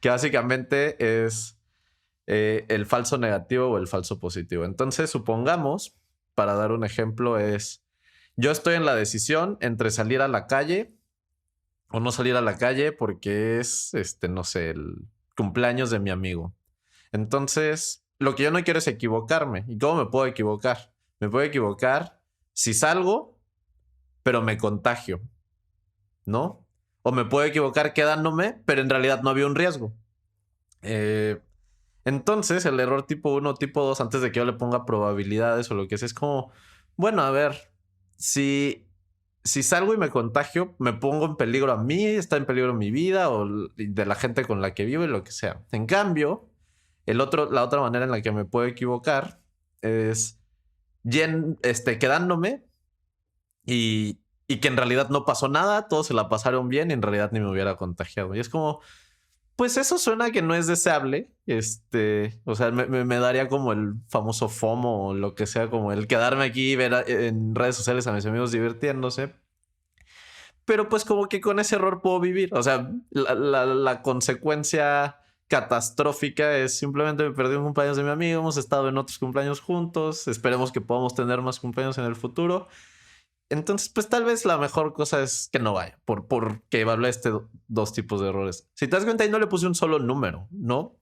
que básicamente es el falso negativo o el falso positivo. Entonces, supongamos, para dar un ejemplo, es yo estoy en la decisión entre salir a la calle o no salir a la calle porque es, no sé, el cumpleaños de mi amigo. Entonces, lo que yo no quiero es equivocarme. ¿Y cómo me puedo equivocar? Me puedo equivocar si salgo, pero me contagio, ¿no? O me puedo equivocar quedándome, pero en realidad no había un riesgo. Eh, Entonces, el error tipo uno tipo 2 antes de que yo le ponga probabilidades o lo que sea, es como, bueno, a ver, si, si salgo y me contagio, me pongo en peligro a mí, está en peligro mi vida o de la gente con la que vivo y lo que sea. En cambio, la otra manera en la que me puedo equivocar es quedándome y que en realidad no pasó nada, todos se la pasaron bien y en realidad ni me hubiera contagiado. Y es como, pues eso suena que no es deseable. O sea, me daría como el famoso FOMO o lo que sea, como el quedarme aquí y ver en redes sociales a mis amigos divirtiéndose. Pero pues como que con ese error puedo vivir. O sea, la consecuencia catastrófica es simplemente me perdí un cumpleaños de mi amigo, hemos estado en otros cumpleaños juntos, esperemos que podamos tener más cumpleaños en el futuro. Entonces, pues tal vez la mejor cosa es que no vaya, porque evalué dos tipos de errores. Si te das cuenta, ahí no le puse un solo número, ¿no?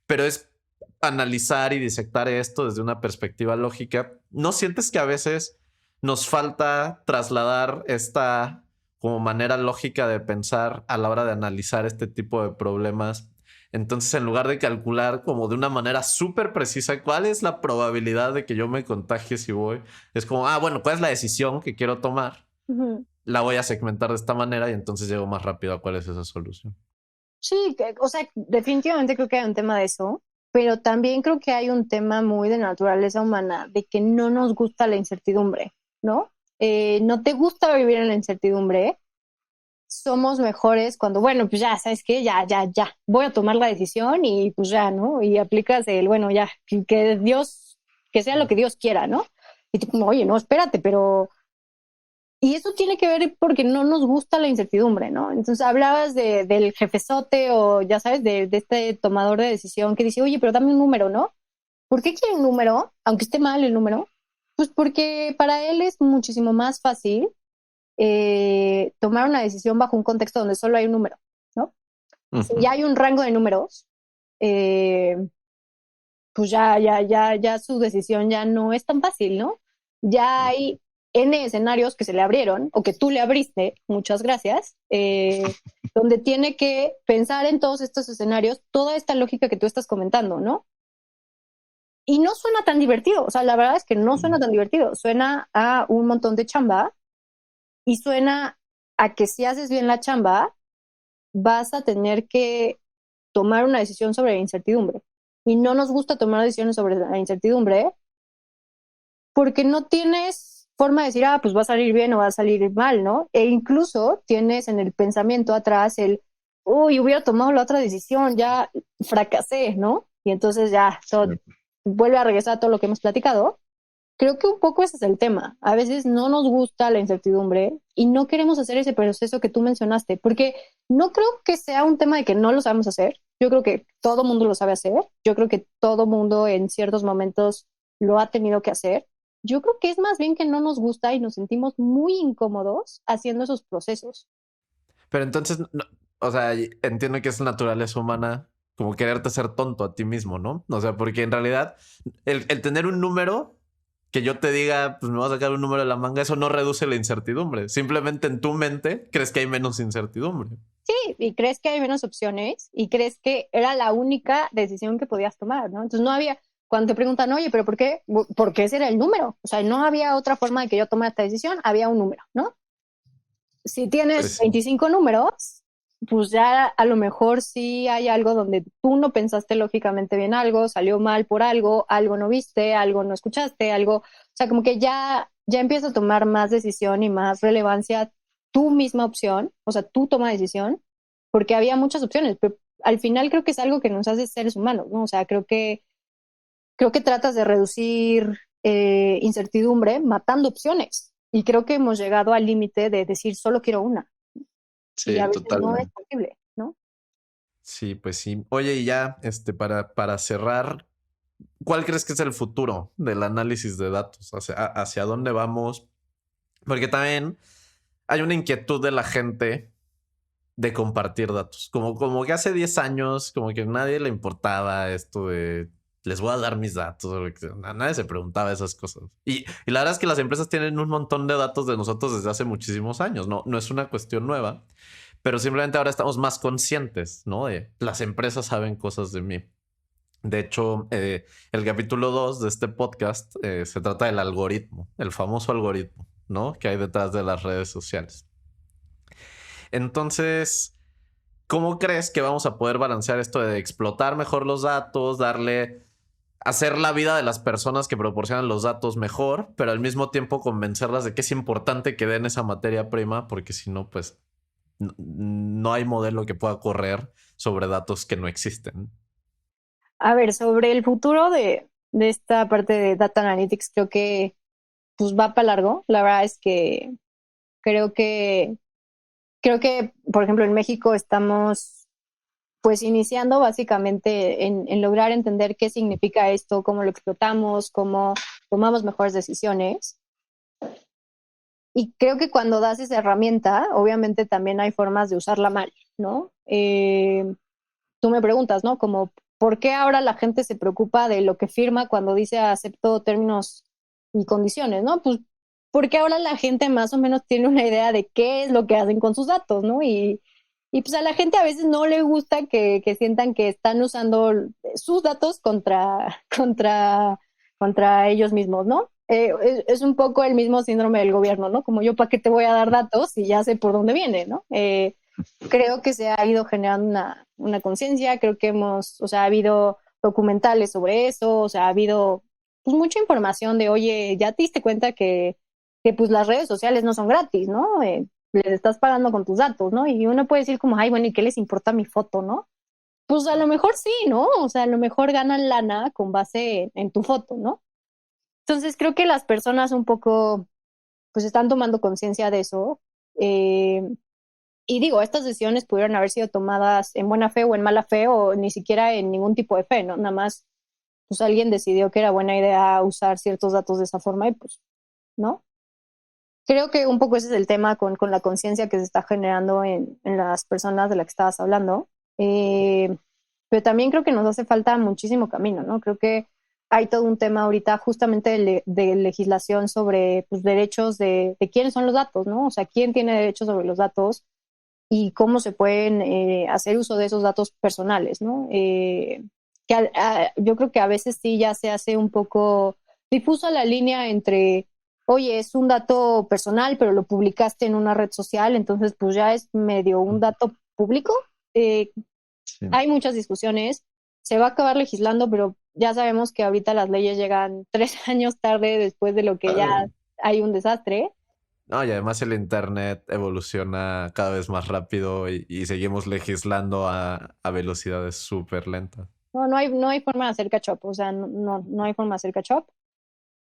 Pero es analizar y disectar esto desde una perspectiva lógica. ¿No sientes que a veces nos falta trasladar esta como manera lógica de pensar a la hora de analizar este tipo de problemas? Entonces, en lugar de calcular como de una manera súper precisa cuál es la probabilidad de que yo me contagie si voy, es como, bueno, ¿cuál es la decisión que quiero tomar? Ujú. La voy a segmentar de esta manera y entonces llego más rápido a cuál es esa solución. Sí, o sea, definitivamente creo que hay un tema de eso, pero también creo que hay un tema muy de naturaleza humana, de que no nos gusta la incertidumbre, ¿no? No te gusta vivir en la incertidumbre, somos mejores cuando, bueno, pues ya, ¿sabes qué? Ya, voy a tomar la decisión y pues ya, ¿no? Y aplicas el, bueno, ya, que Dios, que sea lo que Dios quiera, ¿no? Y tú como, oye, no, espérate, pero y eso tiene que ver porque no nos gusta la incertidumbre, ¿no? Entonces hablabas del jefezote o ya sabes, de este tomador de decisión que dice, oye, pero dame un número, ¿no? ¿Por qué quiere un número, aunque esté mal el número? Pues porque para él es muchísimo más fácil tomar una decisión bajo un contexto donde solo hay un número, ¿no? Si ya hay un rango de números, eh, pues ya su decisión ya no es tan fácil, ¿no? Ya hay N escenarios que se le abrieron o que tú le abriste, muchas gracias, donde tiene que pensar en todos estos escenarios, toda esta lógica que tú estás comentando, ¿no? Y no suena tan divertido, o sea, la verdad es que no suena tan divertido, suena a un montón de chamba y suena a que si haces bien la chamba, vas a tener que tomar una decisión sobre la incertidumbre. Y no nos gusta tomar decisiones sobre la incertidumbre porque no tienes forma de decir, pues va a salir bien o va a salir mal, ¿no? E incluso tienes en el pensamiento atrás uy, hubiera tomado la otra decisión, ya fracasé, ¿no? Y entonces ya todo, vuelve a regresar a todo lo que hemos platicado. Creo que un poco ese es el tema. A veces no nos gusta la incertidumbre y no queremos hacer ese proceso que tú mencionaste, porque no creo que sea un tema de que no lo sabemos hacer. Yo creo que todo mundo lo sabe hacer. Yo creo que todo mundo en ciertos momentos lo ha tenido que hacer. Yo creo que es más bien que no nos gusta y nos sentimos muy incómodos haciendo esos procesos. Pero entonces, o sea, entiendo que es naturaleza humana como quererte ser tonto a ti mismo, ¿no? O sea, porque en realidad el tener un número que yo te diga, pues me voy a sacar un número de la manga, eso no reduce la incertidumbre. Simplemente en tu mente crees que hay menos incertidumbre. Sí, y crees que hay menos opciones y crees que era la única decisión que podías tomar, ¿no? Entonces no había, cuando te preguntan, oye, pero ¿por qué? Porque ese era el número. O sea, no había otra forma de que yo tomara esta decisión, había un número, ¿no? Si tienes Pues 25 números, pues ya a lo mejor sí hay algo donde tú no pensaste lógicamente bien algo, salió mal por algo, algo no viste, algo no escuchaste, algo, o sea, como que ya empieza a tomar más decisión y más relevancia tu misma opción, o sea, tu toma de decisión, porque había muchas opciones, pero al final creo que es algo que nos hace seres humanos, ¿no? O sea, creo que tratas de reducir incertidumbre matando opciones. Y creo que hemos llegado al límite de decir solo quiero una. Y a sí, veces no es totalmente. posible, ¿no? Sí, pues sí. Oye, y ya, para cerrar, ¿cuál crees que es el futuro del análisis de datos? Hacia dónde vamos? Porque también hay una inquietud de la gente de compartir datos. Como que hace 10 años, como que a nadie le importaba esto de les voy a dar mis datos. A nadie se preguntaba esas cosas. Y la verdad es que las empresas tienen un montón de datos de nosotros desde hace muchísimos años. No es una cuestión nueva, pero simplemente ahora estamos más conscientes, ¿no? De las empresas saben cosas de mí. De hecho, el capítulo 2 de este podcast se trata del algoritmo, el famoso algoritmo, ¿no? Que hay detrás de las redes sociales. Entonces, ¿cómo crees que vamos a poder balancear esto de explotar mejor los datos, hacer la vida de las personas que proporcionan los datos mejor, pero al mismo tiempo convencerlas de que es importante que den esa materia prima, porque si no, pues no hay modelo que pueda correr sobre datos que no existen? A ver, sobre el futuro de esta parte de Data Analytics, creo que pues va para largo. La verdad es que creo que, creo que, por ejemplo, en México estamos pues iniciando básicamente en lograr entender qué significa esto, cómo lo explotamos, cómo tomamos mejores decisiones. Y creo que cuando das esa herramienta, obviamente también hay formas de usarla mal, ¿no? Tú me preguntas, ¿no? Como, ¿por qué ahora la gente se preocupa de lo que firma cuando dice acepto términos y condiciones, ¿no? Pues porque ahora la gente más o menos tiene una idea de qué es lo que hacen con sus datos, ¿no? Y pues a la gente a veces no le gusta que sientan que están usando sus datos contra ellos mismos, ¿no? Es un poco el mismo síndrome del gobierno, ¿no? Como yo, ¿para qué te voy a dar datos si ya sé por dónde viene, ¿no? Creo que se ha ido generando una conciencia, creo que o sea, ha habido documentales sobre eso, o sea, ha habido pues, mucha información de, oye, ya te diste cuenta que pues las redes sociales no son gratis, ¿no? Les estás pagando con tus datos, ¿no? Y uno puede decir como, ay, bueno, ¿y qué les importa mi foto, no? Pues a lo mejor sí, ¿no? O sea, a lo mejor ganan lana con base en tu foto, ¿no? Entonces creo que las personas un poco, pues están tomando conciencia de eso. Eh, y digo, estas decisiones pudieron haber sido tomadas en buena fe o en mala fe o ni siquiera en ningún tipo de fe, ¿no? Nada más, pues alguien decidió que era buena idea usar ciertos datos de esa forma y pues, ¿no? Creo que un poco ese es el tema con la conciencia que se está generando en las personas de las que estabas hablando. Eh, pero también creo que nos hace falta muchísimo camino, ¿no? Creo que hay todo un tema ahorita justamente de legislación sobre pues, derechos de quiénes son los datos, ¿no? O sea, quién tiene derechos sobre los datos y cómo se pueden hacer uso de esos datos personales, ¿no? Yo creo que a veces sí ya se hace un poco difusa la línea entre, oye, es un dato personal, pero lo publicaste en una red social, entonces pues ya es medio un dato público. Eh, Sí. Hay muchas discusiones, se va a acabar legislando, pero ya sabemos que ahorita las leyes llegan 3 años tarde después de lo que ya hay un desastre. No, y además el internet evoluciona cada vez más rápido y seguimos legislando a velocidades súper lentas. No hay forma de hacer catch up, o sea, no hay forma de hacer catch up.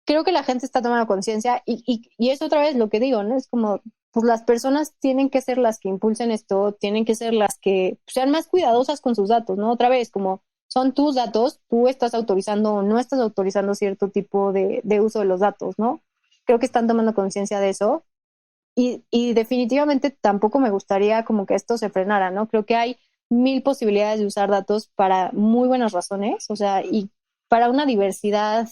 creo que la gente está tomando conciencia y es otra vez lo que digo, ¿no? Es como, pues las personas tienen que ser las que impulsen esto, tienen que ser las que sean más cuidadosas con sus datos, ¿no? Otra vez, como son tus datos, tú estás autorizando o no estás autorizando cierto tipo de uso de los datos, ¿no? Creo que están tomando conciencia de eso y definitivamente tampoco me gustaría como que esto se frenara, ¿no? Creo que hay mil posibilidades de usar datos para muy buenas razones, o sea, y para una diversidad,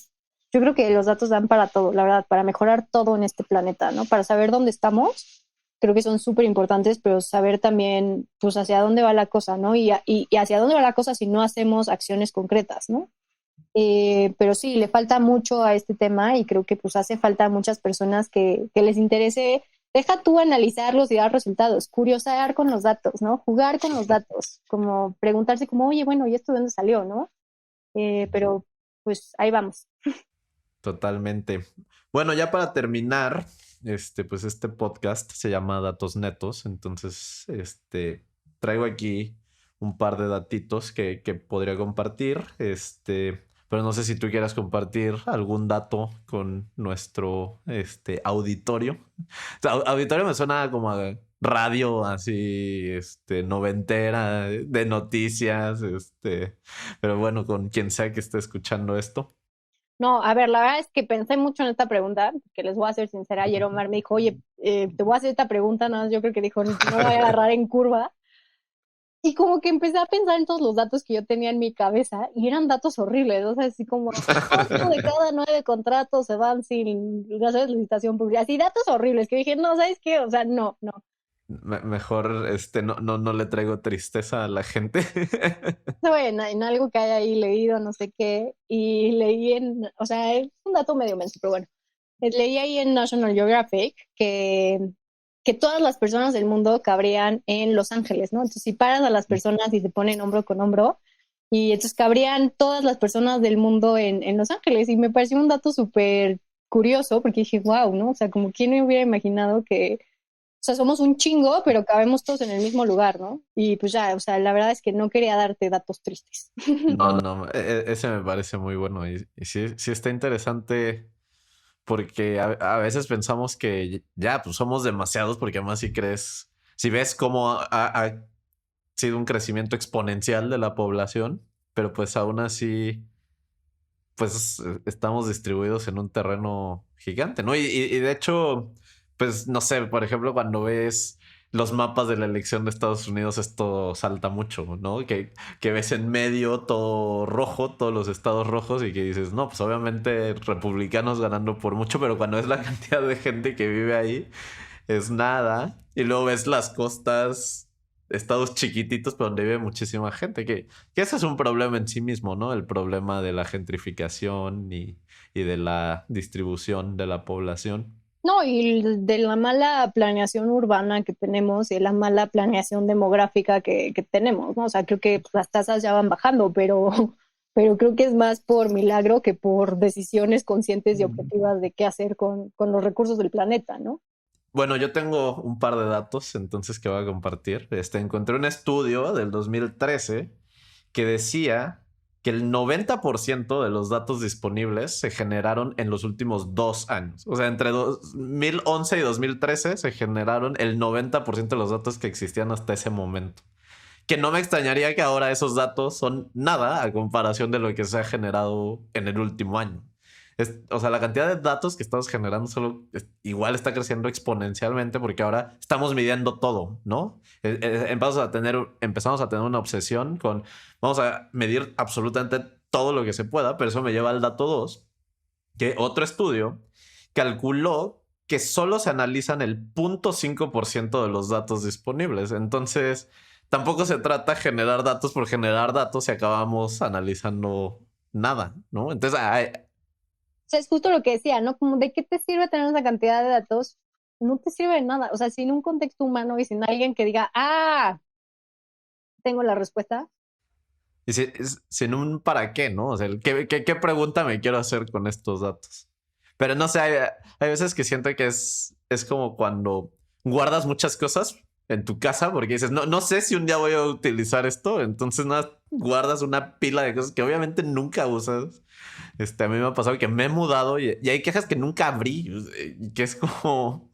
yo creo que los datos dan para todo, la verdad, para mejorar todo en este planeta, ¿no? Para saber dónde estamos, creo que son súper importantes, pero saber también, pues, hacia dónde va la cosa, ¿no? Y hacia dónde va la cosa si no hacemos acciones concretas, ¿no? Pero sí, le falta mucho a este tema y creo que pues hace falta a muchas personas que les interese, deja tú analizarlos y dar resultados, curiosear con los datos, ¿no? Jugar con los datos, como preguntarse como, oye, bueno, ¿y esto de dónde salió, no? Pero pues ahí vamos. Totalmente. Bueno, ya para terminar, pues este podcast se llama Datos Netos, entonces, traigo aquí un par de datitos que podría compartir, pero no sé si tú quieras compartir algún dato con nuestro, auditorio. O sea, auditorio me suena como a radio así, noventera, de noticias, pero bueno, con quien sea que esté escuchando esto. No, a ver, la verdad es que pensé mucho en esta pregunta, que les voy a ser sincera, ayer Omar me dijo, oye, te voy a hacer esta pregunta, nada más yo creo que dijo, no voy a agarrar en curva. Y como que empecé a pensar en todos los datos que yo tenía en mi cabeza y eran datos horribles, o sea, así como 8 de cada 9 contratos se van sin hacer licitación pública, así datos horribles que dije, no, ¿sabes qué? O sea, no, no. Mejor no le traigo tristeza a la gente. Estaba en algo que haya ahí leído, no sé qué, y leí o sea, es un dato medio menso, pero bueno, leí ahí en National Geographic que todas las personas del mundo cabrían en Los Ángeles, ¿no? Entonces, si paras a las personas y se ponen hombro con hombro, y entonces cabrían todas las personas del mundo en Los Ángeles, y me pareció un dato súper curioso, porque dije, wow, ¿no? O sea, como quién me hubiera imaginado que, o sea, somos un chingo, pero cabemos todos en el mismo lugar, ¿no? Y pues ya, o sea, la verdad es que no quería darte datos tristes. No, ese me parece muy bueno y sí, sí está interesante porque a veces pensamos que ya, pues somos demasiados porque además si crees, si ves cómo ha sido un crecimiento exponencial de la población, pero pues aún así, pues estamos distribuidos en un terreno gigante, ¿no? Y de hecho, pues no sé, por ejemplo, cuando ves los mapas de la elección de Estados Unidos, esto salta mucho, ¿no? Que ves en medio todo rojo, todos los estados rojos y que dices, no, pues obviamente republicanos ganando por mucho, pero cuando es la cantidad de gente que vive ahí, es nada. Y luego ves las costas, estados chiquititos, pero donde vive muchísima gente, que ese es un problema en sí mismo, ¿no? El problema de la gentrificación y de la distribución de la población. No, y de la mala planeación urbana que tenemos y la mala planeación demográfica que tenemos, ¿no? O sea, creo que pues, las tasas ya van bajando, pero creo que es más por milagro que por decisiones conscientes y objetivas de qué hacer con los recursos del planeta, ¿no? Bueno, yo tengo un par de datos entonces que voy a compartir. Encontré un estudio del 2013 que decía que el 90% de los datos disponibles se generaron en los últimos 2 años. O sea, entre 2011 y 2013 se generaron el 90% de los datos que existían hasta ese momento. Que no me extrañaría que ahora esos datos son nada a comparación de lo que se ha generado en el último año. O sea, la cantidad de datos que estamos generando igual está creciendo exponencialmente porque ahora estamos midiendo todo, ¿no? Empezamos a tener una obsesión con vamos a medir absolutamente todo lo que se pueda, pero eso me lleva al dato 2, que otro estudio calculó que solo se analizan el 0.5% de los datos disponibles. Entonces, tampoco se trata de generar datos por generar datos y acabamos analizando nada, ¿no? Entonces, O sea, es justo lo que decía, ¿no? Como de qué te sirve tener esa cantidad de datos, no te sirve de nada. O sea, sin un contexto humano y sin alguien que diga, ah, tengo la respuesta. y sin un para qué, ¿no? O sea, ¿qué pregunta me quiero hacer con estos datos? Pero no sé, hay veces que siento que es como cuando guardas muchas cosas en tu casa porque dices, no sé si un día voy a utilizar esto, entonces nada, guardas una pila de cosas que obviamente nunca usas. A mí me ha pasado que me he mudado y hay quejas que nunca abrí, y que es como,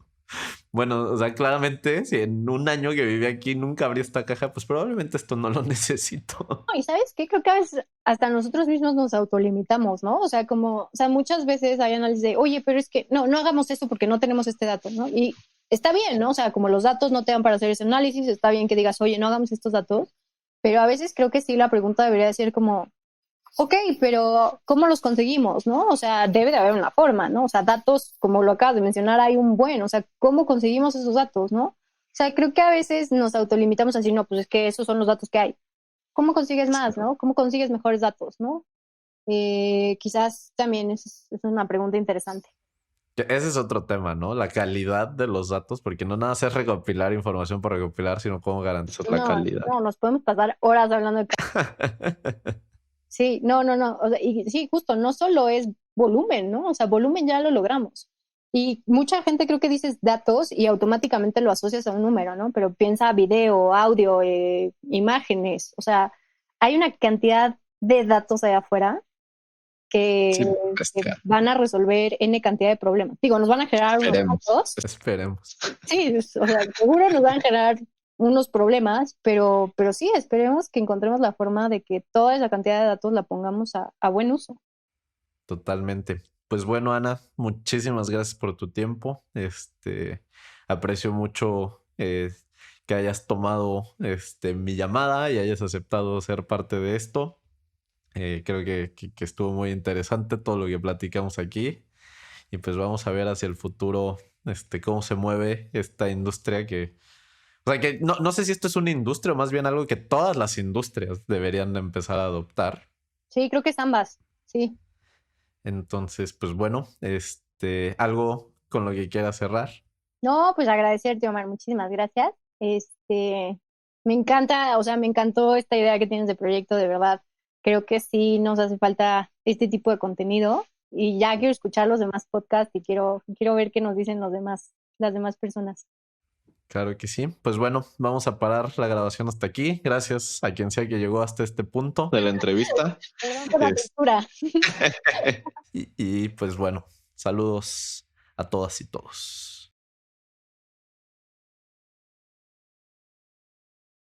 bueno, o sea, claramente, si en un año que viví aquí nunca abrí esta caja, pues probablemente esto no lo necesito. No, y ¿sabes qué? Creo que a veces hasta nosotros mismos nos autolimitamos, ¿no? O sea, como, o sea, muchas veces hay análisis de, oye, pero es que no hagamos esto porque no tenemos este dato, ¿no? Y está bien, ¿no? O sea, como los datos no te dan para hacer ese análisis, está bien que digas, oye, no hagamos estos datos, pero a veces creo que sí la pregunta debería ser como, ok, pero ¿cómo los conseguimos, no? O sea, debe de haber una forma, ¿no? O sea, datos, como lo acabas de mencionar, hay un buen, o sea, ¿cómo conseguimos esos datos, no? O sea, creo que a veces nos autolimitamos así, no, pues es que esos son los datos que hay. ¿Cómo consigues más, no? ¿Cómo consigues mejores datos, no? Quizás también es una pregunta interesante. Ese es otro tema, ¿no? La calidad de los datos, porque no nada es recopilar información por recopilar, sino cómo garantizar la No, calidad. no, nos podemos pasar horas hablando de... Sí, no. O sea, y sí, justo, no solo es volumen, ¿no? O sea, volumen ya lo logramos. Y mucha gente creo que dices datos y automáticamente lo asocias a un número, ¿no? Pero piensa video, audio, imágenes. O sea, hay una cantidad de datos allá afuera Sí, que van a resolver N cantidad de problemas. Digo, nos van a generar unos esperemos. datos. Esperemos. Sí, o sea, seguro nos van a generar unos problemas, pero sí, esperemos que encontremos la forma de que toda esa cantidad de datos la pongamos a buen uso. Totalmente. Pues bueno, Ana, muchísimas gracias por tu tiempo. Aprecio mucho que hayas tomado mi llamada y hayas aceptado ser parte de esto. Creo que estuvo muy interesante todo lo que platicamos aquí. Y pues vamos a ver hacia el futuro cómo se mueve esta industria que... O sea, que no sé si esto es una industria o más bien algo que todas las industrias deberían de empezar a adoptar. Sí, creo que es ambas. Sí. Entonces, pues bueno, algo con lo que quiera cerrar. No, pues agradecerte, Omar, muchísimas gracias. Me encanta, o sea, me encantó esta idea que tienes de proyecto, de verdad. Creo que sí nos hace falta este tipo de contenido y ya quiero escuchar los demás podcasts y quiero ver qué nos dicen las demás personas. Claro que sí. Pues bueno, vamos a parar la grabación hasta aquí. Gracias a quien sea que llegó hasta este punto de la entrevista. Perdón por la lectura. Y pues bueno, saludos a todas y todos.